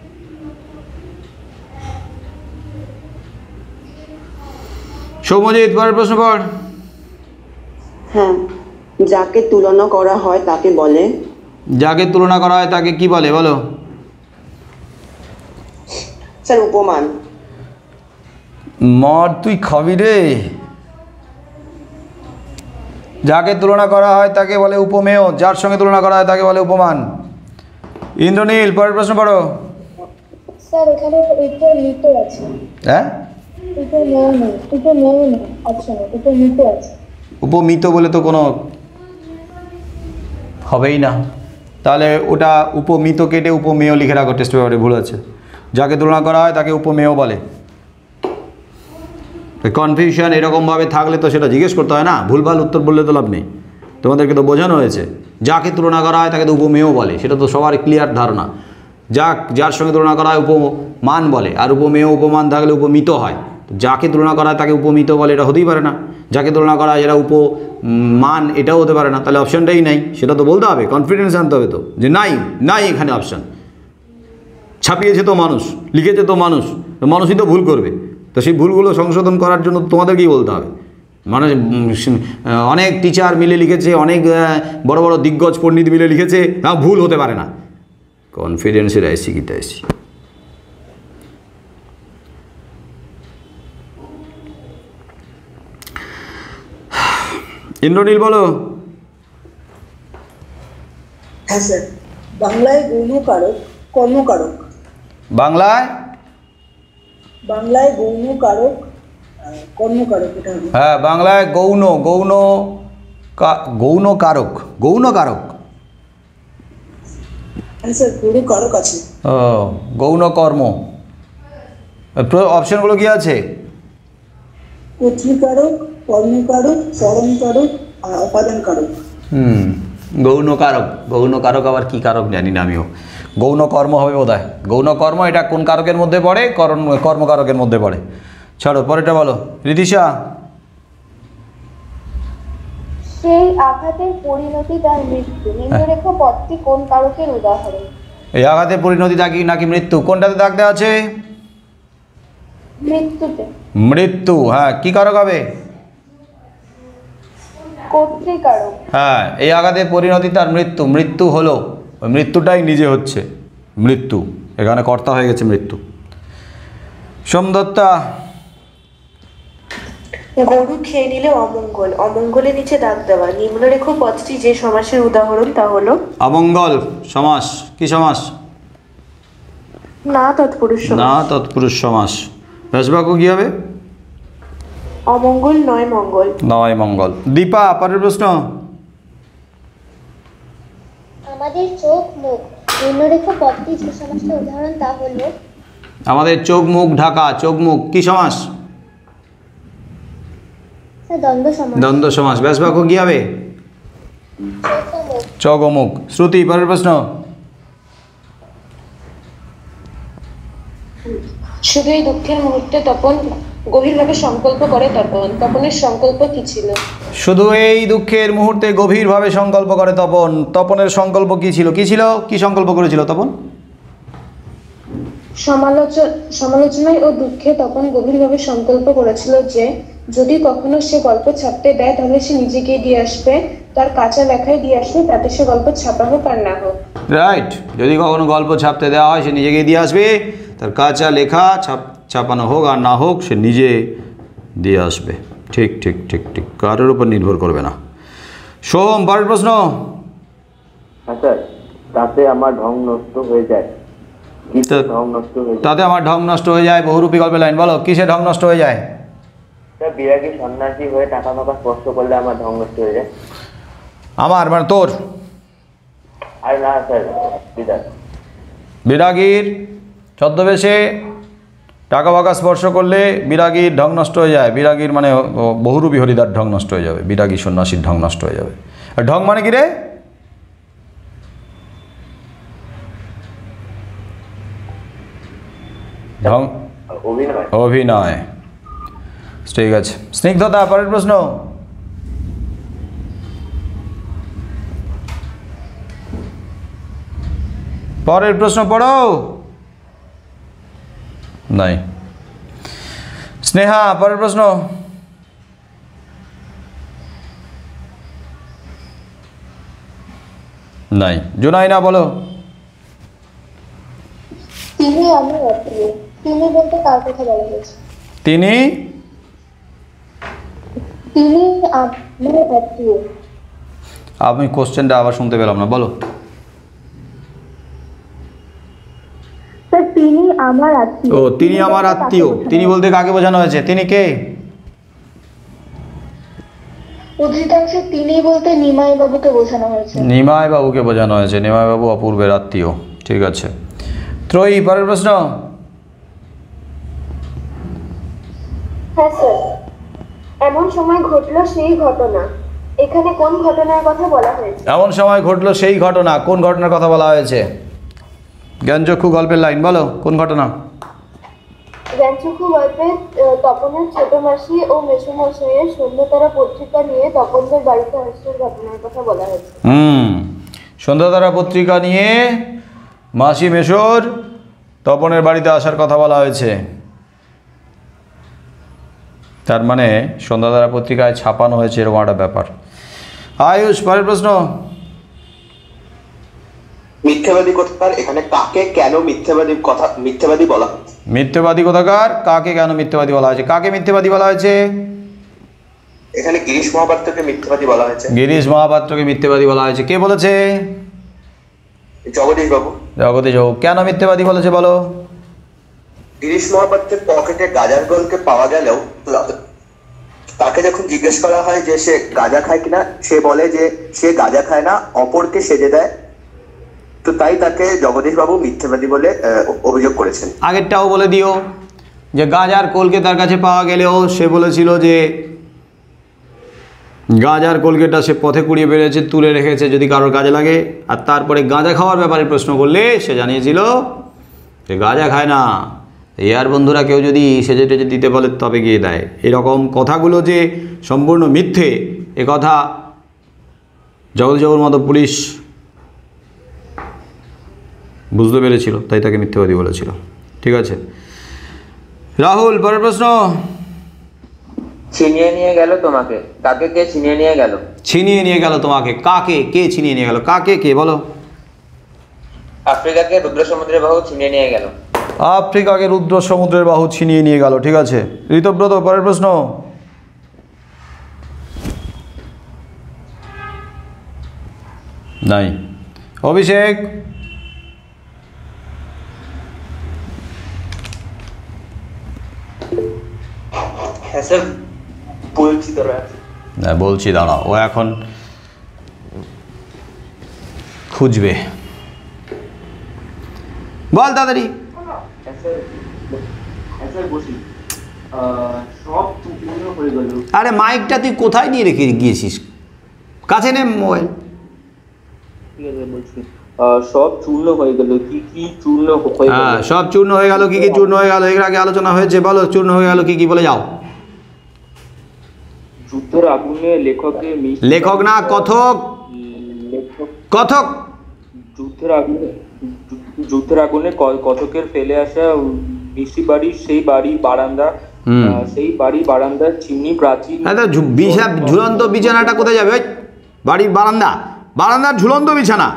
সৌমজিৎ, পরের প্রশ্ন পড়। হ্যাঁ, যাকে তুলনা করা হয় তাকে বলে। যাকে তুলনা করা হয় তাকে কি বলে বলো? স্যার উপমান। মদ তুই খাবি রে। যাকে তুলনা করা হয় তাকে বলে উপমেয়, যার সঙ্গে তুলনা করা হয় তাকে বলে উপমান। ইন্দ্রনীল, পরের প্রশ্ন পড়ো। স্যার এখানে উপমিত আছে। হ্যাঁ, উপমেয় নেই অপশনে, উপমিত আছে। উপমিত বলে তো কোনো হবেই না, তাহলে ওটা উপমিত কেটে উপমেয় লিখে রাখো, টেস্ট পেপারে ভুল আছে। যাকে তুলনা করা হয় তাকে উপমেয় বলে। কনফিউশন এরকমভাবে থাকলে তো সেটা জিজ্ঞেস করতে হয় না, ভুলভাল উত্তর বললে তো লাভ নেই। তোমাদেরকে তো বোঝানো হয়েছে, যাকে তুলনা করা হয় তাকে তো উপমেয় বলে, সেটা তো সবার ক্লিয়ার ধারণা। যার সঙ্গে তুলনা করা হয় উপমান বলে, আর উপমেয় উপমান থাকলে উপমিত হয়। যাকে তুলনা করা হয় তাকে উপমিত বলে, এটা হতেই পারে না। যাকে তুলনা করা হয় এরা উপমান, এটাও হতে পারে না। তাহলে অপশানটাই নাই, সেটা তো বলতে হবে, কনফিডেন্স আনতে হবে তো, যে নাই এখানে অপশান। ছাপিয়েছে তো মানুষ, লিখেছে তো মানুষ, মানুষই তো ভুল করবে। তো সেই ভুলগুলো সংশোধন করার জন্য তোমাদেরকেই বলতে হবে। মানে অনেক টিচার মিলে লিখেছে, অনেক বড় বড় দিগ্গজ পণ্ডিত মিলে লিখেছে, ভুল হতে পারে না। কনফিডেন্সের আইসি কিটা আইসি ইন্দ্রনীল বলো। হ্যাঁ স্যার, বাংলায় গৌণ কারক কর্মকারক। বাংলায় গৌণ কারক কর্মকারক, এটা হবে। হ্যাঁ, বাংলায় গৌণ গৌণ গৌণ কারক, গৌণ কারক। হ্যাঁ স্যার, গৌণ কারক আছে। ও, গৌণ কর্ম। অপশনগুলো কি আছে? কর্তৃকারক, কর্মকারক, চরণকারক আর অপাদান কারক। গৌণ কারক। গৌণ কারক আবার কি কারক জানি না আমিও। গৌণ কর্ম হবে বোধহয়। গৌণ কর্ম এটা কোন কারকের মধ্যে পড়ে? কর্মকারকের মধ্যে পড়ে। ছাড়ো, পরেরটা বলো রিতিশা। সেই আঘাতের পরিণতি তার মৃত্যু। নিম্নরেখ পদটি কোন কারকের উদাহরণ? এই আঘাতের পরিণতি নাকি মৃত্যু? কোনটাতে দাগ দেওয়া আছে? মৃত্যুতে। মৃত্যু, হ্যাঁ। কি কারক হবে? কর্তৃকারক। হ্যাঁ, এই আঘাতের পরিণতি তার মৃত্যু। মৃত্যু হলো, ওই মৃত্যুটাই নিজে হচ্ছে মৃত্যু। এখানে কর্তা হয়ে গেছে মৃত্যু। সোমদত্তা। গরু খেয়ে নিলে অমঙ্গল, অমঙ্গলের নিচে দাগ দেওয়া। নিম্নরেখ পদটি যে সমাসের উদাহরণ তা হলো? অমঙ্গল সমাস। কি সমাস? না তৎপুরুষ সমাস। না তৎপুরুষ সমাস। ব্যাসবাক্য কি হবে? অমঙ্গল নয় মঙ্গল। নয় মঙ্গল। দীপা, পরের প্রশ্ন। আমাদের চোখ মুখ নিম্নরেখ পদটি যে সমাসের উদাহরণ তা হলো? আমাদের চোখ মুখ ঢাকা। চোখ মুখ কি সমাস? দ্বন্দ্ব সমাস। দ্বন্দ্ব সমাস। ব্যাসবাক্য কি হবে? চোখ ও মুখ। শ্রুতি, পরের প্রশ্ন। শুধু এই দুঃখের মুহূর্তে তপন গভীরভাবে সংকল্প করে। তপনের সংকল্প কি ছিল? শুধু এই দুঃখের মুহূর্তে গভীরভাবে সংকল্প করে তপন। তপনের সংকল্প কি ছিল? কি সংকল্প করেছিল তপন? সমালোচনায় ও দুঃখে তপন গভীরভাবে সংকল্প করেছিল যে যদি কখনো সে গল্প ছাপতে দেয় তাহলে সে নিজে গিয়ে দিয়ে আসবে, তার কাঁচা লেখায় দিয়ে আসবে, তাতে সে গল্প ছাপা হোক আর না হোক। রাইট। যদি কখনো গল্প ছাপতে দেওয়া হয় সে নিজে গিয়ে দিয়ে আসবে, তার কাঁচা লেখা ছাপানো হোক আর না হোক সে নিজে দিয়ে আসবে। ঠিক ঠিক ঠিক ঠিক, কারোর উপর নির্ভর করবে না। সোম, পরের প্রশ্ন। হ্যাঁ স্যার, তাতে আমার ঢং নষ্ট হয়ে যায়। কিসে ঢং নষ্ট হয়ে যায়? তাতে আমার ঢং নষ্ট হয়ে যায়। বহুরূপী গল্পের লাইন বলো, কিসে ঢং নষ্ট হয়ে যায়? স্যার, বিরাগী সন্ন্যাসী হয়ে টাকা ফাঁকা স্পর্শ করলে আমার ঢং নষ্ট হয়ে যায়। আমার মানে তোর? আর না স্যার, বিরাগীর ছদ্মবেশে টাকা ফাঁকা স্পর্শ করলে বিরাগীর ঢং নষ্ট হয়ে যায়। বিরাগীর মানে বহুরূপী হরিদার ঢং নষ্ট হয়ে যাবে। বিরাগী সন্ন্যাসীর ঢং নষ্ট হয়ে যাবে। আর ঢং মানে কি রে? ঢং অভিনয়। ঠিক আছে। স্নিগ্ধতা, পরের প্রশ্ন। পরের প্রশ্ন পড়ো। নাই। স্নেহা, পরের প্রশ্ন। নাই। জুনাইনা বলো। তিনি আমার আত্মীয়। তিনি বলতে কার কথা বলা হয়েছে? তিনি আমার আত্মীয়। আমি কোশ্চেনটা আবার শুনতে পেলাম না, বলো। তিনি আমার আত্মীয়। ও, তিনি আমার আত্মীয়। তিনি বলতে কাকে বোঝানো হয়েছে? তিনি কে? উদ্ধৃতাংশে তিনি বলতে নিমাই বাবুকে বোঝানো হয়েছে। নিমাই বাবুকে বোঝানো হয়েছে। নিমাই বাবু অপূর্বের আত্মীয়। ঠিক আছে। ত্রয়ী, পরের প্রশ্ন। হ্যাঁ স্যার, এমন সময় ঘটলো সেই ঘটনা। এখানে কোন ঘটনার কথা বলা হয়েছে? এমন সময় ঘটলো সেই ঘটনা। কোন ঘটনার কথা বলা হয়েছে? জ্ঞানচক্ষু গল্পের লাইন বলো, কোন ঘটনা? জ্ঞানচক্ষু গল্পে তপনের ছোট মাসি ও মেসোমশাইয়ের সন্ধ্যাতারা পত্রিকা নিয়ে তপনদের বাড়িতে আসার ঘটনার কথা বলা হয়েছে। সন্ধ্যাতারা পত্রিকা নিয়ে মাসি মেশোর তপনের বাড়িতে আসার কথা বলা হয়েছে। তার মানে সন্ধ্যাতারা পত্রিকায় ছাপানো হয়েছে এরকম একটা ব্যাপার। আয়ুষ, পরের প্রশ্ন। মিথ্যা মিথ্যাবাদী কোথাকার, এখানে কাকে কেন মিথ্যাবাদী বলা হয়েছে? মিথ্যাবাদী কোথাকার, কাকে কেন মিথ্যাবাদী বলা হয়েছে? কাকে মিথ্যাবাদী বলা হয়েছে? এখানে গিরিশ মহাপাত্রকে মিথ্যাবাদী বলা হয়েছে। গিরিশ মহাপাত্রকে মিথ্যাবাদী বলা হয়েছে। কে বলেছে? জগদীশ বাবু। জগদীশ বাবু। কেন মিথ্যাবাদী বলেছে বলো? গিরিশ মহাপাত্রের পকেটে গাঁজার গোলকে পাওয়া গেলেও তাকে যখন জিজ্ঞেস করা হয় যে সে গাঁজা খায় কিনা, সে বলে যে সে গাঁজা খায় না, অপরকে সেজে দেয়। তো তাই তাকে জগদীশ বাবু মিথ্যাবাদী বলে অভিযোগ করেছেন। আগেরটাও বলে দিও যে গাঁজার কোলকে তার কাছে পাওয়া গেলেও সে বলেছিল যে গাঁজার কোলকেটা সে পথে কুড়িয়ে বেরিয়েছে, তুলে রেখেছে যদি কারোর কাজে লাগে। আর তারপরে গাঁজা খাওয়ার ব্যাপারে প্রশ্ন করলে সে জানিয়েছিল যে গাঁজা খায় না, আর বন্ধুরা কেউ যদি সেজে টেজে দিতে বলে তবে গিয়ে দেয়। এরকম কথাগুলো যে সম্পূর্ণ মিথ্যে এ কথা জগদীশবাবুর মতো পুলিশ বুঝতে পেরেছিল, তাই তাকে মিথ্যাবাদী বলেছিল। ঠিক আছে রাহুল, পরের প্রশ্ন। ছিনিয়ে নিয়ে গেল তোমাকে, কাকে কে ছিনিয়ে নিয়ে গেল? ছিনিয়ে নিয়ে গেল তোমাকে, কাকে কে ছিনিয়ে নিয়ে গেল? কাকে কে বলো? আফ্রিকাকে রুদ্র সমুদ্রের বাহু ছিনিয়ে নিয়ে গেল। আফ্রিকাকে রুদ্র সমুদ্রের বাহু ছিনিয়ে নিয়ে গেল। ঠিক আছে ঋতব্রত, পরের প্রশ্ন। নাই। অভিষেক। হ্যাঁ স্যার বলছি তো। না বলছি, দাঁড়া, ও এখন খুঁজবে। বল তাড়াতাড়ি। আরে মাইকটা তুই কোথায় নিয়ে রেখে গিয়েছিস? কাছে নে মোবাইল। ঠিক আছে বলছি। সব চূর্ণ হয়ে গেল। কি কি চূর্ণ হয়ে গেল? হ্যাঁ সব চূর্ণ হয়ে গেল। কি কি চূর্ণ হয়ে গেল? এর আগে আলোচনা হয়েছে, বলো চূর্ণ হয়ে গেল কি কি, বলে যাও। যুদ্ধের আগুনে লেখকের লেখক না, কথক। কথক। যুদ্ধের আগুনে কথকের ফেলে আসা মিষ্টি বাড়ি, সেই বাড়ি বারান্দা, সেই বাড়ি বারান্দার চিমনি প্রাচীন। ঝুলন্ত বিছানাটা কোথায় যাবে? বাড়ির বারান্দা, বারান্দার ঝুলন্ত বিছানা,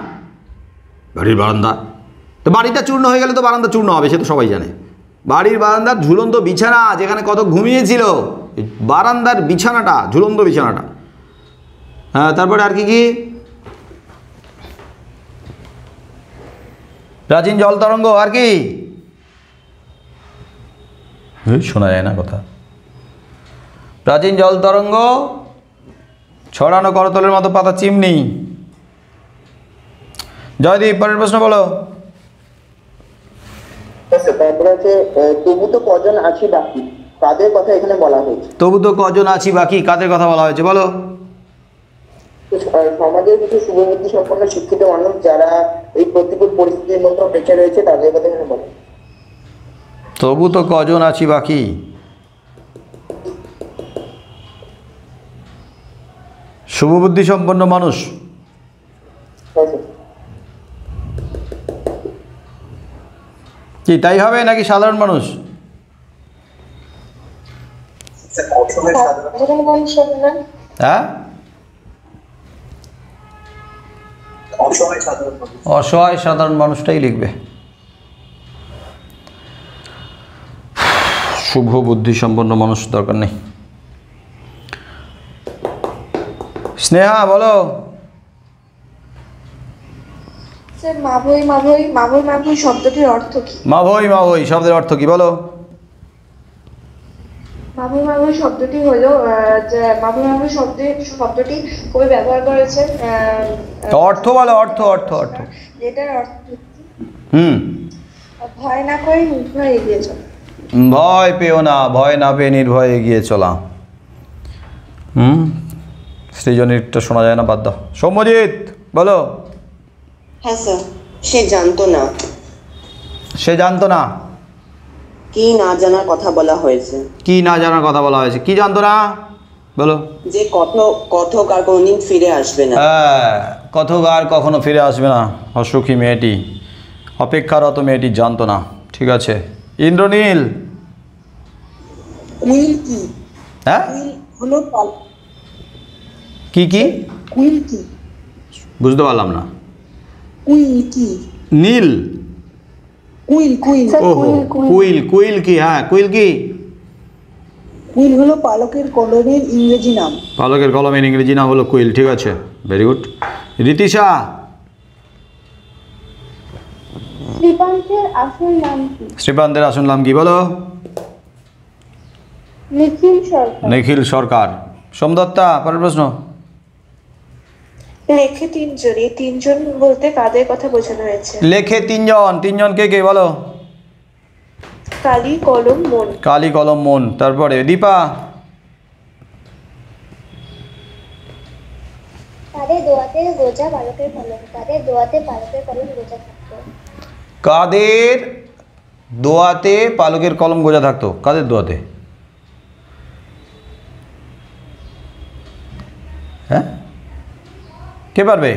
বাড়ির বারান্দা। তো বাড়িটা চূর্ণ হয়ে গেলে তো বারান্দা চূর্ণ হবে, সে তো সবাই জানে। বাড়ির বারান্দার ঝুলন্ত বিছানা, যেখানে কত ঘুমিয়েছিল, বারান্দার বিছানাটা, ঝুলন্ত বিছানাটা। হ্যাঁ তারপরে আর কি কি? প্রাচীন জল তরঙ্গ, আর কি? শোনা যায় না কথা। প্রাচীন জল তরঙ্গ, ছড়ানো করতলের মতো পাতা চিমনি। জয়দীপ, পরের প্রশ্ন বলো। তারপরে আছে তবু তো কজন আছি বাকি, কাদের কথা এখানে বলা হয়েছে? তবু তো কজন আছি বাকি, কাদের কথা বলা হয়েছে বলো? সমাজের কিছু শুভবুদ্ধি সম্পন্ন শিক্ষিত মানুষ যারা এই প্রতিকূল পরিস্থিতির মধ্যে বেঁচে রয়েছে তাদের কথা এখানে বলো। তবু তো কজন আছি বাকি, শুভবুদ্ধি সম্পন্ন মানুষ। কি তাই হবে নাকি সাধারণ মানুষ? হ্যাঁ অসহায় সাধারণ মানুষটাই লিখবে। শুভ বুদ্ধি সম্পন্ন মানুষ দরকার নেই। স্নেহা বলো। স্যার মাভৈ মাভৈ মাভৈ মাভৈ শব্দটির অর্থ কি? মাভৈ মাভৈ শব্দের অর্থ কি বলো? মাভৈ মাভৈ শব্দটি হলো মাভৈ মাভৈ শব্দটি কবি ব্যবহার করেছেন। অর্থ বলো, অর্থ অর্থ অর্থ। এটার অর্থ ভয় না করে নির্ভয়ে এগিয়ে চলা। ভয় পেও না, ভয় না পেয়ে নির্ভয়ে এগিয়ে চলা। সৃজনীরটা শোনা যায় না, বাদ দাও। সৌম্যজিৎ বলো। হ্যাঁ স্যার, সে জানতো না। সে জানতো না, কি না জানার কথা বলা হয়েছে। কি না জানার কথা বলা হয়েছে? কি জানতো না বলো? যে কথক আর কোনোদিন ফিরে আসবে না। হ্যাঁ, কথক আর কখনো ফিরে আসবে না। অসুখী মেয়েটি, অপেক্ষারত মেয়েটি জানতো না। ঠিক আছে, ইন্দ্রনীল। কুইল কি? হ্যাঁ হলো কি কি? কুইল কি? বুঝতে পারলাম না। কুইল কি? নীল। কুইল কুইল ওহো, কুইল। কুইল কি? হ্যাঁ, কুইল কি? কুইল হলো পালকের কলমের ইংরেজি নাম। পালকের কলমের ইংরেজি নাম হলো কুইল। ঠিক আছে, ভেরি গুড। রীতিশা, শ্রীকান্তের আসল নাম কি? শ্রীকান্তের আসল নাম কি বলো? নিখিল সরকার। নিখিল সরকার। সোমদত্তা, পরের প্রশ্ন। লেখে তিনজন, এই তিনজন বলতে কাদের কথা বোঝানো হয়েছে? লেখে তিনজন। তিনজন কে কে বলো? কালি, কলম, মন। কালি, কলম, মন। তারপরে দীপা, কাদের দোয়াতে গোজা পালকের কলম, কাদের দোয়াতে পালকের কলম গোজা থাকতো? কাদের দোয়াতে পালকের কলম গোজা থাকতো? কাদের দোয়াতে? হ্যাঁ, কে পারবে?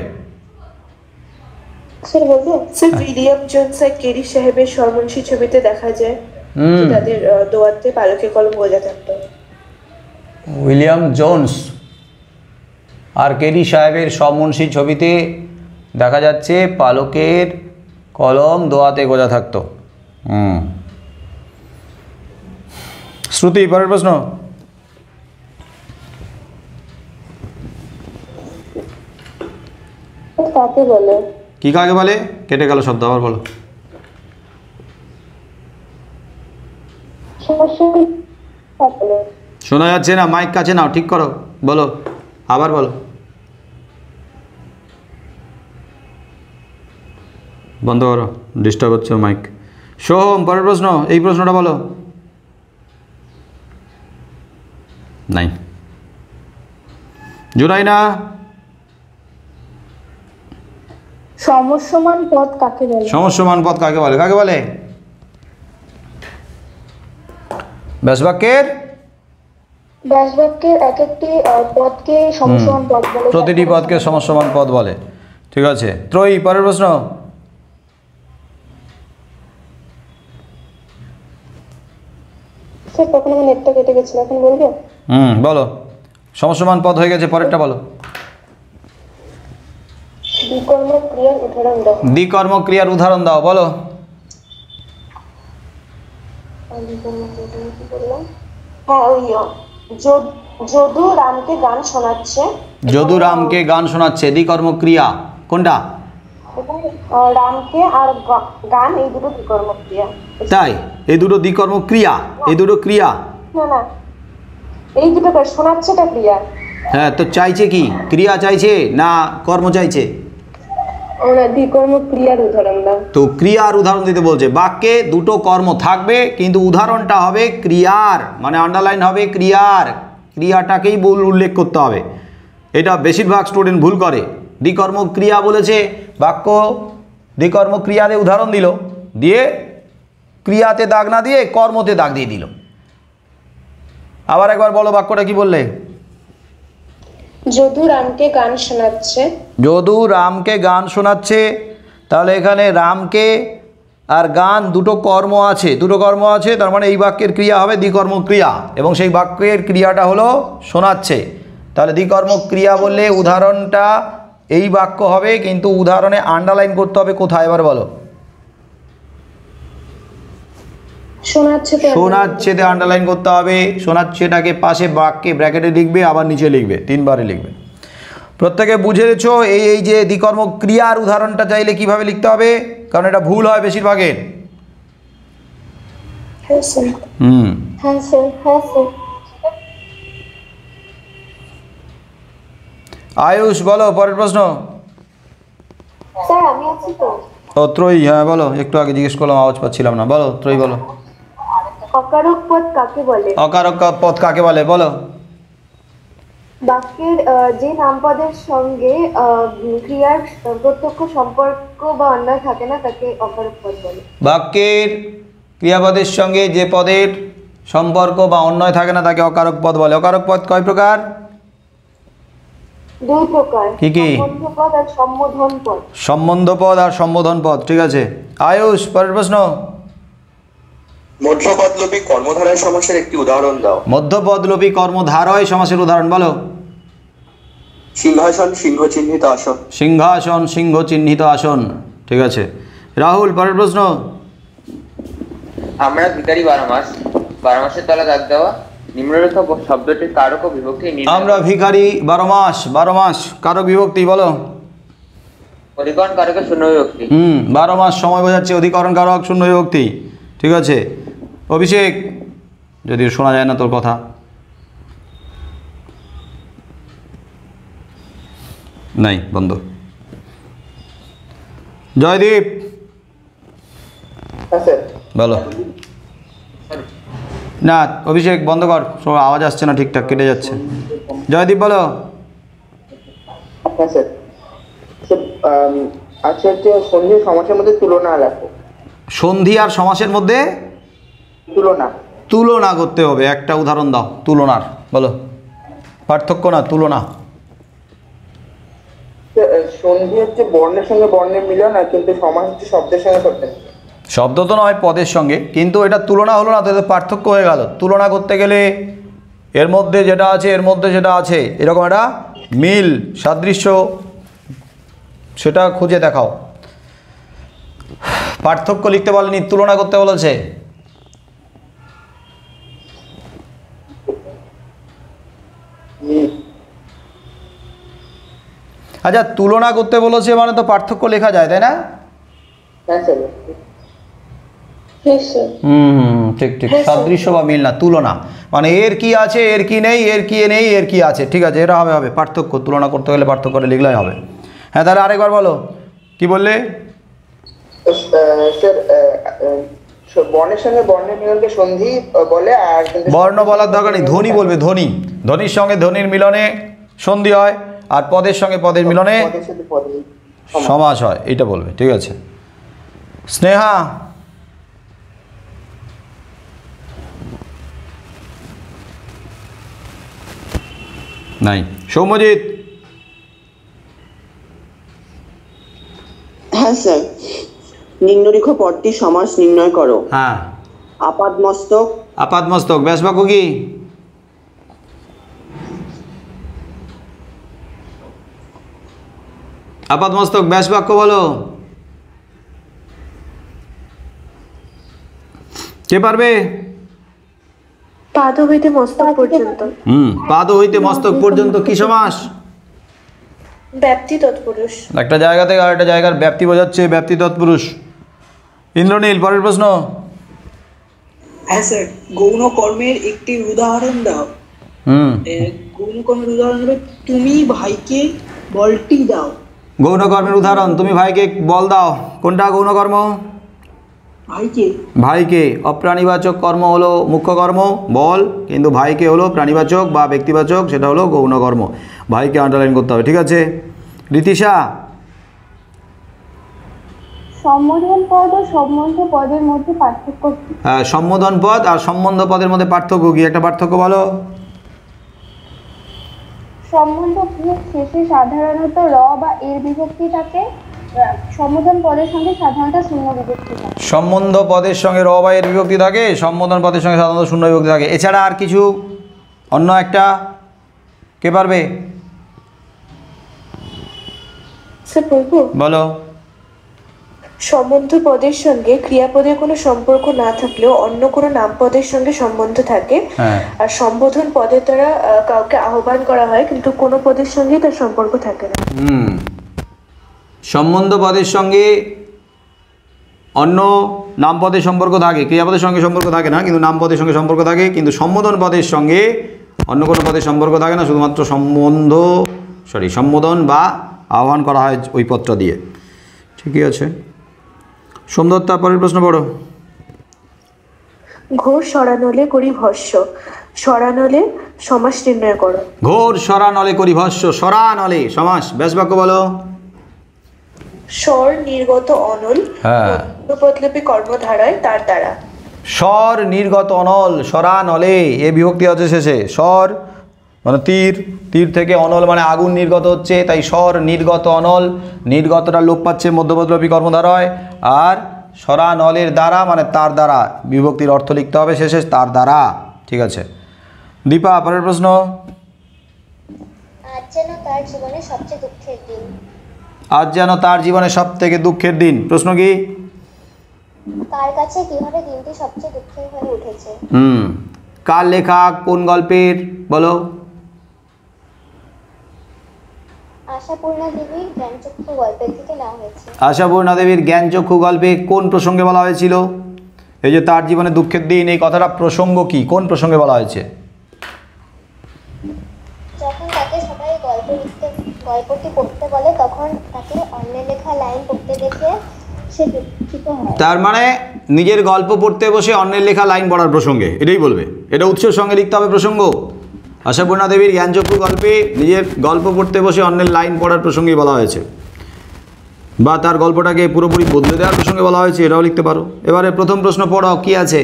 স্যার বলবো? স্যার উইলিয়াম জোনস আর কেরি সাহেবের সর্বংশী ছবিতে দেখা যায় যে তাদের দোয়াতে পালকের কলম গোজা থাকতো। উইলিয়াম জোনস আর কেরি সাহেবের সমমনসী ছবিতে দেখা যাচ্ছে পালকের কলম দোয়াতে গোজা থাকতো। শ্রুতি, পরের প্রশ্ন। কাকে বলে? কি কাকে বলে? কেটে গেল শব্দ, আবার বলো। শোনা যাচ্ছে না, মাইক কাছে নাও, ঠিক করো, বলো, আবার বলো। বন্ধ করো, ডিস্টার্ব হচ্ছে মাইক। সোহম, পরের প্রশ্ন। এই প্রশ্নটা বলো। নাই। জুনাইনা, সমসমান পদ কাকে বলে? সমসমান পদ কাকে বলে? কাকে বলে? ব্যাসবাক্যের ব্যাসবাক্যের এক একটি পদকে সমসমান পদ বলে। প্রতিটি পদকে সমসমান পদ বলে। ঠিক আছে। ত্রয়ী, পরের প্রশ্ন। স্যার তখন আমার নেটটা কেটে গেছিল, এখন বলবো? বলো। সমসমান পদ হয়ে গেছে, পরেরটা বলো। দ্বিকর্ম ক্রিয়ার উদাহরণ দাও। দ্বিকর্ম ক্রিয়ার উদাহরণ দাও, বলো। যদু রামকে গান শোনাচ্ছে। যদু রামকে গান শোনাচ্ছে, দ্বিকর্ম ক্রিয়া কোনটা? রামকে আর গান, এই দুটো দ্বিকর্ম ক্রিয়া। তাই? এই দুটো দ্বিকর্ম ক্রিয়া? এই দুটো ক্রিয়া? না, এই দুটো শোনাচ্ছেটা ক্রিয়া। হ্যাঁ, তো চাইছে কি? ক্রিয়া চাইছে না কর্ম চাইছে? ওরা দ্বিকর্ম ক্রিয়ার উদাহরণ দাও। তো ক্রিয়ার উদাহরণ দিতে বলছে। বাক্যে দুটো কর্ম থাকবে, কিন্তু উদাহরণটা হবে ক্রিয়ার, মানে আন্ডারলাইন হবে ক্রিয়ার, ক্রিয়াটাকেই উল্লেখ করতে হবে। এটা বেশিরভাগ স্টুডেন্ট ভুল করে। দ্বিকর্ম ক্রিয়া বলেছে, বাক্য দ্বিকর্ম ক্রিয়াতে উদাহরণ দিল, দিয়ে ক্রিয়াতে দাগ না দিয়ে কর্মতে দাগ দিয়ে দিল। আবার একবার বলো, বাক্যটা কি বললে? যদু রামকে গান শোনাচ্ছে। যদু রামকে গান শোনাচ্ছে। তাহলে এখানে রামকে আর গান দুটো কর্ম আছে, তার মানে এই বাক্যের ক্রিয়া হবে দ্বিকর্ম ক্রিয়া, এবং সেই বাক্যের ক্রিয়াটা হলো শোনাচ্ছে। তাহলে দ্বিকর্ম ক্রিয়া বললে উদাহরণটা এই বাক্য হবে, কিন্তু উদাহরণে আন্ডারলাইন করতে হবে কোথায়? এবার বলো। শোনাচ্ছেতে আন্ডারলাইন করতে হবে। শোনাচ্ছেটাকে পাশে বাক্যে ব্র্যাকেটে লিখবে, আবার নিচে লিখবে, তিনবারে লিখবে। প্রত্যেকে বুঝেছ? এই যে দ্বিকর্ম ক্রিয়ার উদাহরণটা চাইলে কিভাবে লিখতে হবে, কারণ এটা ভুল হয় বেশিরভাগের। আয়ুষ, বলো পরের প্রশ্ন। স্যার আমি আছি তো। ও ত্রয়ী, হ্যাঁ বলো। একটু আগে জিজ্ঞেস করলাম, আওয়াজ পাচ্ছিলাম না। বলো ত্রয়ী, বলো। অকারক পদ কাকে বলে? অকারক পদ কাকে বলে? বলো। বাক্যের যে নামপদের সঙ্গে ক্রিয়ার প্রত্যক্ষ সম্পর্ক বা অন্যায় থাকে না, তাকে অকারক পদ বলে। বাক্যের ক্রিয়াপদের সঙ্গে যে পদের সম্পর্ক বা অন্যায় থাকে না, তাকে অকারক পদ বলে। অকারক পদ কয় প্রকার? দুই প্রকার। কি কি? সম্বন্ধ পদ আর সম্বোধন পদ। সম্বন্ধ পদ আর সম্বোধন পদ। ঠিক আছে। আয়ুষ, পরের প্রশ্ন। মধ্যপদলোপী কর্মধারয় সমাসের একটি উদাহরণ দাও। মধ্যপদলোপী কর্মধারয় সমাসের উদাহরণ বলো। সিংহাসন, সিংহ চিহ্নিত আসন। সিংহাসন, সিংহ চিহ্নিত আসন। ঠিক আছে। রাহুল, পরের প্রশ্ন। আমরা ভিখারি 12 মাস, 12 মাসের তলা দাগ দেওয়া, নিম্নরেখা শব্দটির কারক ও বিভক্তি নির্ণয়। আমরা ভিখারি 12 মাস, 12 মাস কারক বিভক্তি বলো। অধিকরণ কারকের শূন্য বিভক্তি। 12 মাস সময় বোঝাচ্ছে, অধিকরণ কারক শূন্য বিভক্তি। ঠিক আছে অভিষেক, যদিও শোনা যায় না তোর কথা। নাই, বন্ধ। জয়দীপ বলো। না অভিষেক বন্ধ কর, আওয়াজ আসছে না ঠিকঠাক, কেটে যাচ্ছে। জয়দীপ বলো। হ্যাঁ স্যার। আচ্ছা, সন্ধি সমাসের মধ্যে তুলনা লেখো। সন্ধি আর সমাসের মধ্যে তুলনা তুলনা করতে হবে। একটা উদাহরণ দাও তুলনার, বলো। পার্থক্য না, তুলনা। সন্ধি হচ্ছে বর্ণের সঙ্গে বর্ণের মিলন, আর কিন্তু সমাস হচ্ছে শব্দের সঙ্গে শব্দের। শব্দ তো নয়, পদের সঙ্গে, কিন্তু এটা তুলনা হলো না তো, এটা পার্থক্য হয়ে গেল। তুলনা করতে গেলে এর মধ্যে যেটা আছে এর মধ্যে যেটা আছে এরকম একটা মিল সাদৃশ্য, সেটা খুঁজে দেখাও। পার্থক্য লিখতে বলেনি, তুলনা করতে বলেছে। আচ্ছা, তুলনা করতে বলেছে মানে তো পার্থক্য লেখা যায়, তাই না? ঠিক ঠিক, সাদৃশ্য বা মিল না, তুলনা মানে এর কি আছে এর কি নেই, এর কি নেই এর কি আছে। ঠিক আছে, এটা হবে পার্থক্য। তুলনা করতে গেলে পার্থক্য করে লিখলেই হবে। হ্যাঁ, তাহলে আরেকবার বলো, কি বললে? স্যার, বর্ণের সঙ্গে বর্ণের মিলনকে সন্ধি বলে। আর বর্ণ বলার দরকার নেই, ধ্বনি বলবে। ধ্বনি, ধ্বনির সঙ্গে ধ্বনির মিলনে সন্ধি হয়, আর পদের সঙ্গে পদের মিলনে সমাস হয়, এইটা বলবে। ঠিক আছে। স্নেহা নাই। সৌম্যজিৎ। হ্যাঁ স্যার। নিম্নরেখা পদটি সমাস নির্ণয় করো। হ্যাঁ। আপাদমস্তক। আপাদমস্তক ব্যাস বাক্য কি? আপাদমস্তক ব্যাস বাক্য বলো। কে পারবে? পাদ হইতে মস্তক পর্যন্ত। পাদ হইতে মস্তক পর্যন্ত কি সমাস? ব্যাপ্তি তৎপুরুষ। একটা জায়গা থেকে আরেকটা জায়গার ব্যাপ্তি বোঝাচ্ছে, ব্যাপ্তি তৎপুরুষ। ইন্দ্রনীল, পরের প্রশ্ন। হ্যাঁ স্যার, গৌণ কর্মের একটি উদাহরণ দাও। গৌণ কর্মের উদাহরণ হবে তুমি ভাইকে বলটি দাও। গৌণ কর্মের উদাহরণ, তুমি ভাইকে বল দাও। কোনটা গৌণ কর্ম? ভাইকে। ভাইকে। অপ্রাণীবাচক কর্ম হলো মুখ্য কর্ম, বল, কিন্তু ভাইকে হলো প্রাণীবাচক বা ব্যক্তিবাচক, সেটা হলো গৌণ কর্ম। ভাইকে আন্ডারলাইন করতে হবে। ঠিক আছে। রীতিশা। সম্বোধন পদ ও সম্বন্ধ পদের মধ্যে পার্থক্য কি? হ্যাঁ, সম্বোধন পদ আর সম্বন্ধ পদের মধ্যে পার্থক্য কি? একটা পার্থক্য বলো। সম্বন্ধ পদের শেষে সাধারণত র বা এর বিভক্তি থাকে, সম্বোধন পদের সঙ্গে সাধারণত শূন্য বিভক্তি থাকে। সম্বন্ধ পদের সঙ্গে র বা এর বিভক্তি থাকে, সম্বোধন পদের সঙ্গে সাধারণত শূন্য বিভক্তি থাকে। এছাড়া আর কিছু অন্য একটা কে পারবে? বলো। সম্বন্ধ পদের সঙ্গে ক্রিয়াপদের কোনো সম্পর্ক না থাকলেও অন্য কোনো নামপদের সঙ্গে সম্বন্ধ থাকে। আর সম্বোধন পদের দ্বারা কাউকে আহ্বান করা হয়, কিন্তু কোনো পদের সঙ্গেই তার সম্পর্ক থাকে না। সম্বন্ধ পদের সঙ্গে অন্য নামপদের সম্পর্ক থাকে, ক্রিয়াপদের সঙ্গে সম্পর্ক থাকে না, কিন্তু নামপদের সঙ্গে সম্পর্ক থাকে। কিন্তু সম্বোধন পদের সঙ্গে অন্য কোনো পদের সম্পর্ক থাকে না, শুধুমাত্র সম্বোধন বা আহ্বান করা হয় ওই পদটা দিয়ে। ঠিকই আছে। সোমদত্তা, পরের প্রশ্ন পড়ো। ঘোর সরানলে করি ভস্য, সরানলে সমাস নির্ণয় করো। ঘোর সরানলে করি ভস্য, সরানলে সমাস ব্যাস বাক্য বলো। স্বর নির্গত অনল, পদলোপী কর্মধারায় তার দ্বারা। স্বর নির্গত অনল, সরানলে এ বিভক্তি আছে শেষে। স্বর মানে তীর, তীর থেকে অনল মানে আগুন নির্গত হচ্ছে, তাই স্বর নির্গত অনল, নির্গতটা লোপ পাচ্ছে মধ্যপদলোপী কর্মধারয়। আর সরানলের দ্বারা মানে তার দ্বারা, বিভক্তির অর্থ লিখতে হবে শেষে, তার দ্বারা। ঠিক আছে। দীপা, পরের প্রশ্ন। আজ যেন তার জীবনে সবচেয়ে দুঃখের দিন। আজ যেন তার জীবনে সব থেকে দুঃখের দিন। প্রশ্ন কি? কার কাছে কিভাবে দিনটি সবচেয়ে দুঃখের হয়ে উঠেছে? কার লেখা, কোন গল্পের বলো? আশাপূর্ণা দেবীর জ্ঞানচক্ষু গল্পের থেকে নেওয়া হয়েছে। আশাপূর্ণা দেবীর জ্ঞানচক্ষু গল্পে কোন প্রসঙ্গে বলা হয়েছিল? এই যে তার জীবনে দুঃখের দিন, এই কথাটা প্রসঙ্গ কি, কোন প্রসঙ্গে বলা হয়েছে? যখন তাকে সবাই গল্পটি পড়তে বলে তখন তাকে অন্যের লেখা লাইন পড়তে দেখে সে দুঃখিত হয়। তার মানে নিজের গল্প পড়তে বসে অন্যের লেখা লাইন পড়ার প্রসঙ্গে, এটাই বলবে। এটা উৎসের সঙ্গে লিখতে হবে প্রসঙ্গ। আশাপূর্ণা দেবীর জ্ঞানচক্ষু গল্পে নিজের গল্প পড়তে বসে অন্যের লাইন পড়ার প্রসঙ্গে বলা হয়েছে, বা তার গল্পটাকে পুরোপুরি বদলে দেওয়ার প্রসঙ্গে বলা হয়েছে, এটাও লিখতে পারো। এবারে প্রথম প্রশ্ন পড়ো, কি আছে?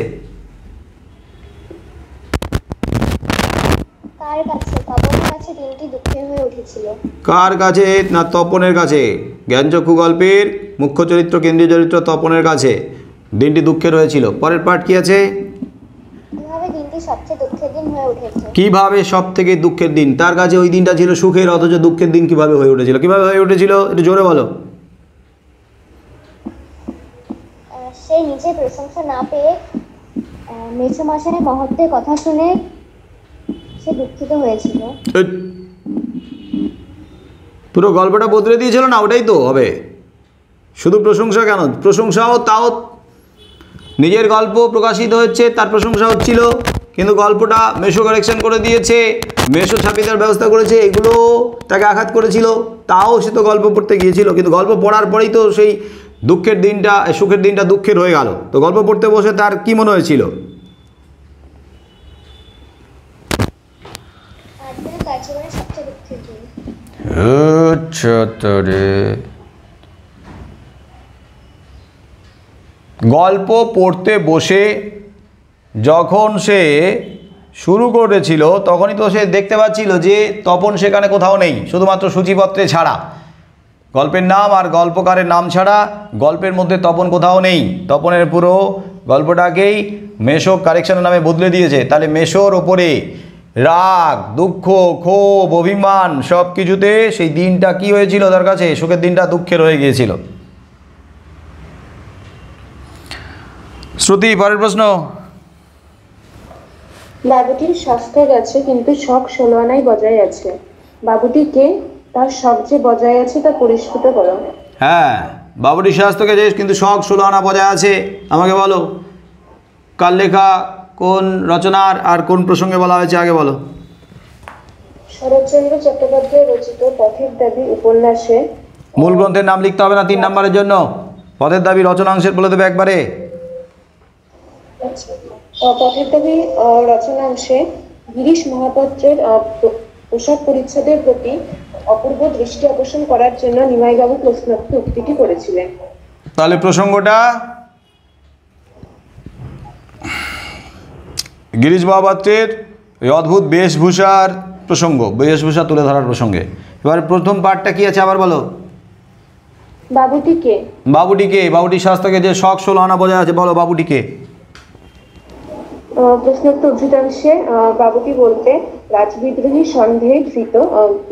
কার কাছে তপনের কাছে দিনটি দুঃখের হয়ে উঠেছিল? কার কাছে না তপনের কাছে। জ্ঞানচক্ষু গল্পের মুখ্য চরিত্র, কেন্দ্রীয় চরিত্র তপনের কাছে দিনটি দুঃখের হয়েছিল। পরের পার্ট কি আছে? কিভাবে দিনটি সবচেয়ে দুঃখের দিন হয়ে উঠেছে? কিভাবে সব থেকে দুঃখের দিন? তার কাছে ওই দিনটা ছিল সুখের, অথচ দুঃখের দিন কিভাবে হয়ে উঠেছিল? কিভাবে হয়ে উঠেছিল একটু জোরে বলো। সে নিজের প্রশংসা না পেয়ে মেছোমশাইয়ের মহত্বের কথা শুনে সে দুঃখিত হয়েছিল। পুরো গল্পটা বদলে দিয়েছিল না? ওটাই তো হবে। শুধু প্রশংসা কেন, প্রশংসাও তাও নিজের গল্প প্রকাশিত হচ্ছে, তার প্রশংসা হচ্ছিল, কিন্তু গল্পটা মেশো কারেকশন করে দিয়েছে, মেশো ছাপিয়ে দেওয়ার ব্যবস্থা করেছে, এগুলো তাকে আঘাত করেছিল, তাও সে তো গল্প পড়তে গিয়েছিল। কিন্তু গল্প পড়ার পরেই তো সেই দুঃখের দিনটা, সুখের দিনটা দুঃখের হয়ে গেল। তো গল্প পড়তে বসে তার কি মনে হয়েছিল? গল্প পড়তে বসে যখন সে শুরু করেছিল তখনই তো সে দেখতে পাচ্ছিল যে তপন সেখানে কোথাও নেই, শুধুমাত্র সূচিপত্রে ছাড়া, গল্পের নাম আর গল্পকারের নাম ছাড়া গল্পের মধ্যে তপন কোথাও নেই। তপনের পুরো গল্পটাকেই মেশো কারেকশনের নামে বদলে দিয়েছে। তাহলে মেশোর ওপরে রাগ, দুঃখ, ক্ষোভ, অভিমান সব কিছুতে সেই দিনটা কি হয়েছিল তার কাছে? সুখের দিনটা দুঃখের হয়ে গিয়েছিল। শ্রুতি, পরের প্রশ্ন। বাবুটির স্বাস্থ্য গেছে কিন্তু শখ 16 আনাই বজায় আছে। বাবুটি কে? তার শখ যে বজায় আছে তা পরিস্ফুট করো। হ্যাঁ, বাবুটির স্বাস্থ্য গেছে কিন্তু শখ 16 আনা বজায় আছে। আমাকে বলো কার লেখা, কোন রচনার, আর কোন প্রসঙ্গে বলা হয়েছে আগে বলো। শরৎচন্দ্র চট্টোপাধ্যায় রচিত পথের দাবি উপন্যাসে। মূল গ্রন্থের নাম লিখতে হবে না 3 নম্বরের জন্য, পথের দাবি রচনাংশের বলে দেবে একবারে। পথের দাবি রচনাংশে গিরিশ মহাপাত্রের পোশাক পরিচ্ছদের প্রতি অপূর্ব দৃষ্টি আকর্ষণ করার জন্য নিমাইবাবু প্রশ্নোক্ত উক্তিটি করেছিলেন। তাহলে প্রসঙ্গটা গিরিশ মহাপাত্রের এই অদ্ভুত বেশভূষার প্রসঙ্গ, বেশভূষা তুলে ধরার প্রসঙ্গে। এবার প্রথম পার্টটা কি আছে আবার বলো। বাবুটি কে? বাবুটি কে? বাবুটির স্বাস্থ্যকে যে শখ 16 আনা বজায় আছে, বলো বাবুটি কে? প্রশ্নোক্ত উদ্ধৃতাংশে বাবুটি বলতে রাজবিদ্রোহী সন্দেহে ধৃত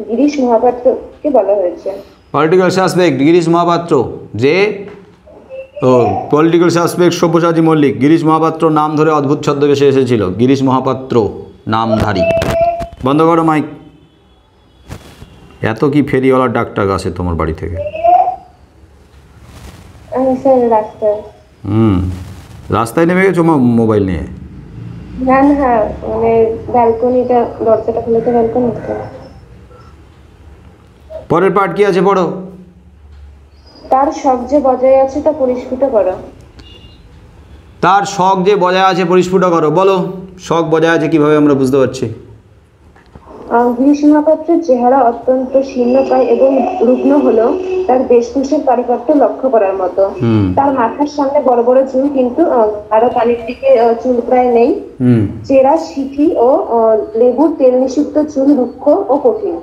গিরিশ মহাপাত্রকে বলা হয়েছে। পলিটিক্যাল সাসপেক্ট গিরিশ মহাপাত্র, যে পলিটিক্যাল সাসপেক্ট সব্যসাচী মল্লিক গিরিশ মহাপাত্র নাম ধরে অদ্ভুত ছদ্মবেশে এসেছিল। গিরিশ মহাপাত্র নামধারী। বন্ধ করো মাইক। এত কি ফেরিওয়ালার ডাকটাক আসে তোমার বাড়ি থেকে? রাস্তায় নেমে গেছো মোবাইল নিয়ে? না না, মানে ব্যালকনিটা, দরজাটা খুলে তো ব্যালকনি। পরের পার্ট কি আছে পড়ো। তার শখ যে বজায় আছে তা পরিস্ফুট করো। তার শখ যে বজায় আছে পরিস্ফুট করো, বলো শখ বজায় আছে কিভাবে আমরা বুঝতে পারছি? গিরিশ মহাপাত্রের চেহারা অত্যন্ত শীর্ণকায় এবং রুগ্ন হলেও তার বেশভূষার কারিগরটা লক্ষ্য করার মতো। তার মাথার সামনে বড় বড় চুল, কিন্তু আরো কানের দিকে চুল প্রায় নেই। চেরা সিথি ও লেবুর তেল নিষিক্ত চুল রুক্ষ ও কঠিন।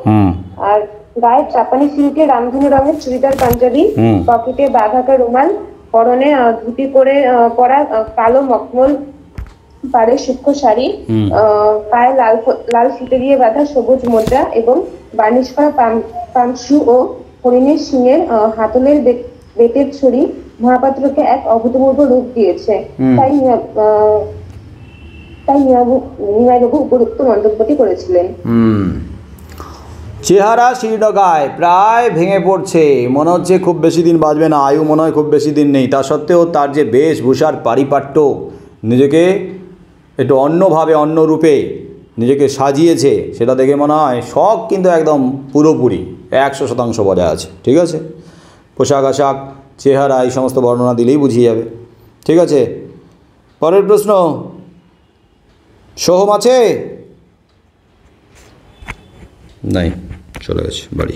আর গায়ে জাপানি সিল্কে রামধনু রঙের চুড়িদার পাঞ্জাবি, পকেটে বাঘাকা রুমাল, পরনে ধুতি পরে পরা কালো মখমল পাড়ে সূক্ষ্ম শাড়ি, পায়ে লাল ফিতে দিয়ে বাঁধা সবুজ মোজা এবং বার্নিশ করা পামশু ও হরিণের শিঙের হাতলের বেতের ছড়ি মহাপাত্রকে এক অভূতপূর্ব রূপ দিয়েছে। তাই নিমাইবাবু উপযুক্ত মন্তব্যটি করেছিলেন। চেহারা শীর্ণকায়, প্রায় ভেঙে পড়ছে, মনে হচ্ছে খুব বেশি দিন বাঁচবে না, আয়ু মনে হয় খুব বেশি দিন নেই। তা সত্ত্বেও তার যে বেশভূষার পারিপাট্য, নিজেকে একটু অন্যভাবে অন্য রূপে নিজেকে সাজিয়েছে, সেটা দেখে মনে হয় শখ কিন্তু একদম পুরোপুরি 100% বজায় আছে। ঠিক আছে, পোশাক আশাক, চেহারা, এই সমস্ত বর্ণনা দিলেই বুঝিয়ে যাবে। ঠিক আছে, পরের প্রশ্ন। সোহম আছে? নাই, চলে গেছে বাড়ি।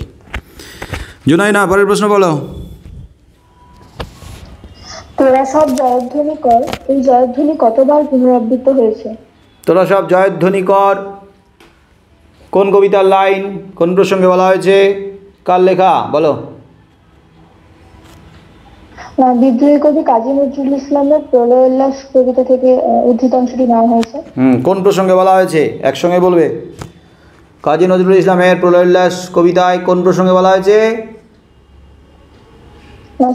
জুনাইনা, পরের প্রশ্ন বলো। তোরা সব জয়ধ্বনি কর, এই জয়ধ্বনি কতবার পুনরাবৃত্ত হয়েছে? তোরা সব জয়ধ্বনি কর কোন কবিতার লাইন, কোন প্রসঙ্গে বলা হয়েছে, কার লেখা বলো? বিদ্রোহী কবি কাজী নজরুল ইসলামের প্রলয় উল্লাস কবিতা থেকে উদ্ধৃত অংশটি নেওয়া হয়েছে। কোন প্রসঙ্গে বলা হয়েছে একসঙ্গে বলবে? কাজী নজরুল ইসলামের প্রলয় উল্লাস কবিতায় কোন প্রসঙ্গে বলা হয়েছে?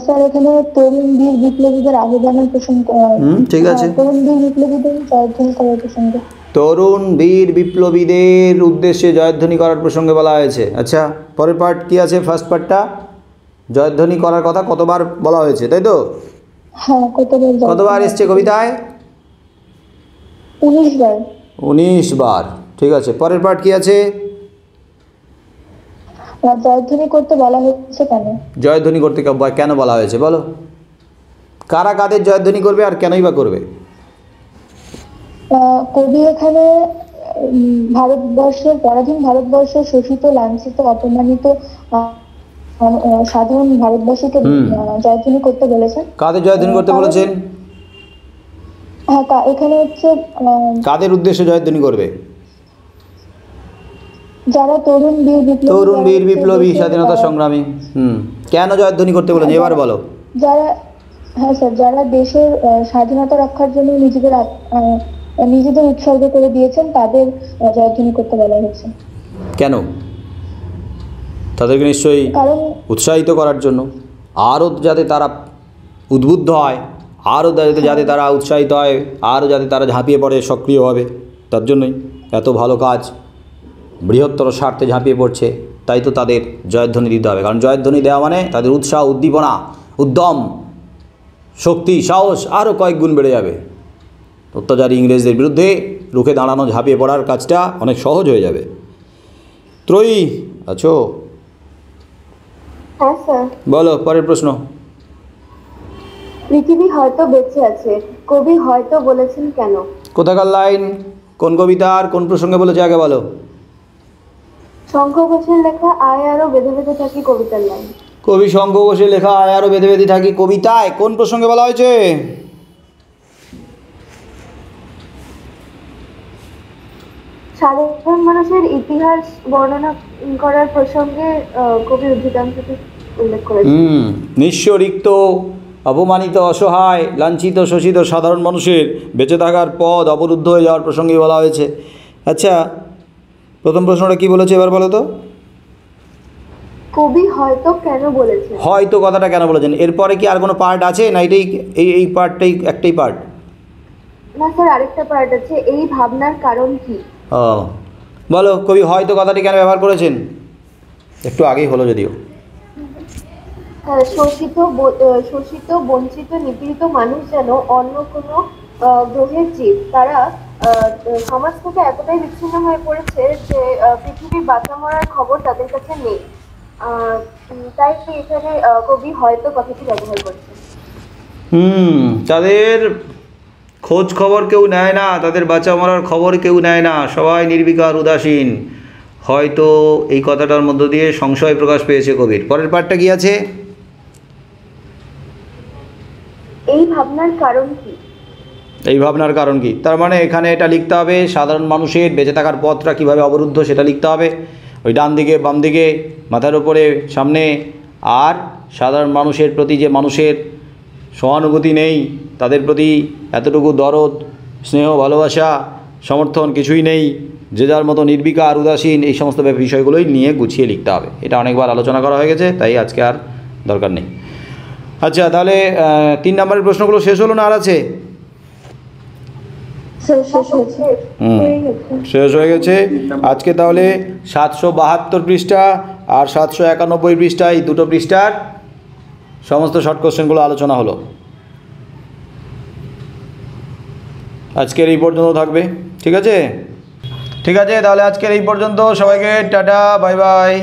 স্যার এখানে তরুণ বীর বিপ্লবীদের আবেদনের প্রসঙ্গ। ঠিক আছে, তরুণ বীর বিপ্লবীদের জয়ধ্বনি করার প্রসঙ্গে। তরুণ বীর বিপ্লবীদের উদ্দেশ্যে জয়ধ্বনি করার প্রসঙ্গে বলা হয়েছে। আচ্ছা, পরের পার্ট কি আছে? ফার্স্ট পার্টটা জয়ধ্বনি করার কথা কতবার বলা হয়েছে, তাই তো? হ্যাঁ, কতবার এসছে কবিতায়? 19 বার। 19 বার। ঠিক আছে, পরের পার্ট কি আছে? জয়ধ্বনি করতে বলা হয়েছে কেন? জয়ধ্বনি করতে কেন বলা হয়েছে বলো? কারা কাদের জয়ধ্বনি করবে আর কেনই বা করবে? কবি এখানে ভারতবর্ষের, পরাধীন ভারতবর্ষের শোষিত, লাঞ্ছিত, অপমানিত সাধারণ ভারতবাসীকে জয়ধ্বনি করতে বলেছেন। কাদের জয়ধ্বনি করতে বলেছেন? হ্যাঁ, এখানে হচ্ছে কাদের উদ্দেশ্যে জয়ধ্বনি করবে? যারা তরুণ বীর বিপ্লবী স্বাধীনতা সংগ্রামী। কেন জয়ধ্বনি করতে বলেছেন এবার বলো? যারা, হ্যাঁ স্যার, যারা দেশের স্বাধীনতা রক্ষার জন্য নিজেদের উৎসর্গ করে দিয়েছেন, তাদের জয়ধ্বনি করতে বলা হয়েছে। কেন? তাদেরকে নিশ্চয়ই উৎসাহিত করার জন্য, আরও যাতে তারা উদ্বুদ্ধ হয়, আরও যাতে তারা উৎসাহিত হয়, আরও যাতে তারা ঝাঁপিয়ে পড়ে সক্রিয়ভাবে, তার জন্যই এত ভালো কাজ, বৃহত্তর স্বার্থে ঝাঁপিয়ে পড়ছে, তাই তো তাদের জয়ধ্বনি দিতে হবে। কারণ জয়ধ্বনি দেওয়া মানে তাদের উৎসাহ, উদ্দীপনা, উদ্যম, শক্তি, সাহস আরও কয়েক গুণ বেড়ে যাবে। অত্যাচারী ইংরেজদের বিরুদ্ধে রুখে দাঁড়ানো, ঝাঁপিয়ে পড়ার কাজটা অনেক সহজ হয়ে যাবে। ত্রয়ী আছো? হ্যাঁ স্যার। বলো পরের প্রশ্ন। পৃথিবী হয়তো বেঁচে আছে, কবি হয়তো বলেছেন কেন? কোথাকার লাইন, কোন কবিতার কোন প্রসঙ্গে বলেছে আগে বলো? শঙ্খ ঘোষের লেখা আয় আরো বেঁধে বেঁধে থাকি কবিতার লাইন। কবি শঙ্খ ঘোষের লেখা আয় আরো বেঁধে বেঁধে থাকি কবিতায় কোন প্রসঙ্গে বলা হয়েছে? সাধারণ মানুষের ইতিহাস বর্ণনা করার প্রসঙ্গে কবি উদ্ধৃতাংশটি উল্লেখ করেছেন। নিঃস্ব, রিক্ত, অপমানিত, অসহায়, লাঞ্ছিত, শোষিত সাধারণ মানুষের বেঁচে থাকার পথ অবরুদ্ধ হয়ে যাওয়ার প্রসঙ্গে বলা হয়েছে। আচ্ছা, প্রথম প্রশ্নটা কি বলেছে এবার বলো তো? কবি হয়তো কেন বলেছেন? হয়তো কথাটা কেন বলেছেন? এরপরে কি আর কোনো পার্ট আছে না এটাই এই পার্টটাই একটাই পার্ট? না স্যার, আরেকটা পার্ট আছে, এই ভাবনার কারণ কি? ও বলো, কবি হয়তো কথাটি কেন ব্যবহার করেছেন? একটু আগেই হলো যদিও। শোষিত, বঞ্চিত, নিপীড়িত মানুষ যেন অন্য কোনো গ্রহের জীব, তারা সমাজ থেকে এতটাই বিচ্ছিন্ন হয়ে পড়েছে যে পৃথিবীর বাঁচা মরার খবর তাদের কাছে নেই। তাই এখানে কবি হয়তো কথাটি ব্যবহার করছেন। তাদের খোঁজ খবর কেউ নেয় না, তাদের বাঁচা মরার খবর কেউ নেয় না, সবাই নির্বিকার, উদাসীন। হয়তো এই কথাটার মধ্য দিয়ে সংশয় প্রকাশ পেয়েছে কবির। পরের পার্টটা কি আছে? এই ভাবনার কারণ কি? এই ভাবনার কারণ কি, তার মানে এখানে এটা লিখতে হবে সাধারণ মানুষের বেঁচে থাকার পথটা কীভাবে অবরুদ্ধ সেটা লিখতে হবে। ওই ডান দিকে, বাম দিকে, মাথার উপরে, সামনে। আর সাধারণ মানুষের প্রতি যে মানুষের সহানুভূতি নেই, তাদের প্রতি এতটুকু দরদ, স্নেহ, ভালোবাসা, সমর্থন কিছুই নেই, যে যার মতো নির্বিকার, উদাসীন, এই সমস্ত বিষয়গুলোই নিয়ে গুছিয়ে লিখতে হবে। এটা অনেকবার আলোচনা করা হয়ে গেছে, তাই আজকে আর দরকার নেই। আচ্ছা, তাহলে 3 নম্বরের প্রশ্নগুলো শেষ হলো না আর আছে? শেষ হয়ে গেছে। আজকে তাহলে 772 পৃষ্ঠা আর 791 পৃষ্ঠা, এই দুটো পৃষ্ঠার সমস্ত শর্ট কোশ্চেনগুলো আলোচনা হলো। আজকের এই পর্যন্ত থাকবে, ঠিক আছে? ঠিক আছে, তাহলে আজকের এই পর্যন্ত। সবাইকে টাটা, বাই বাই।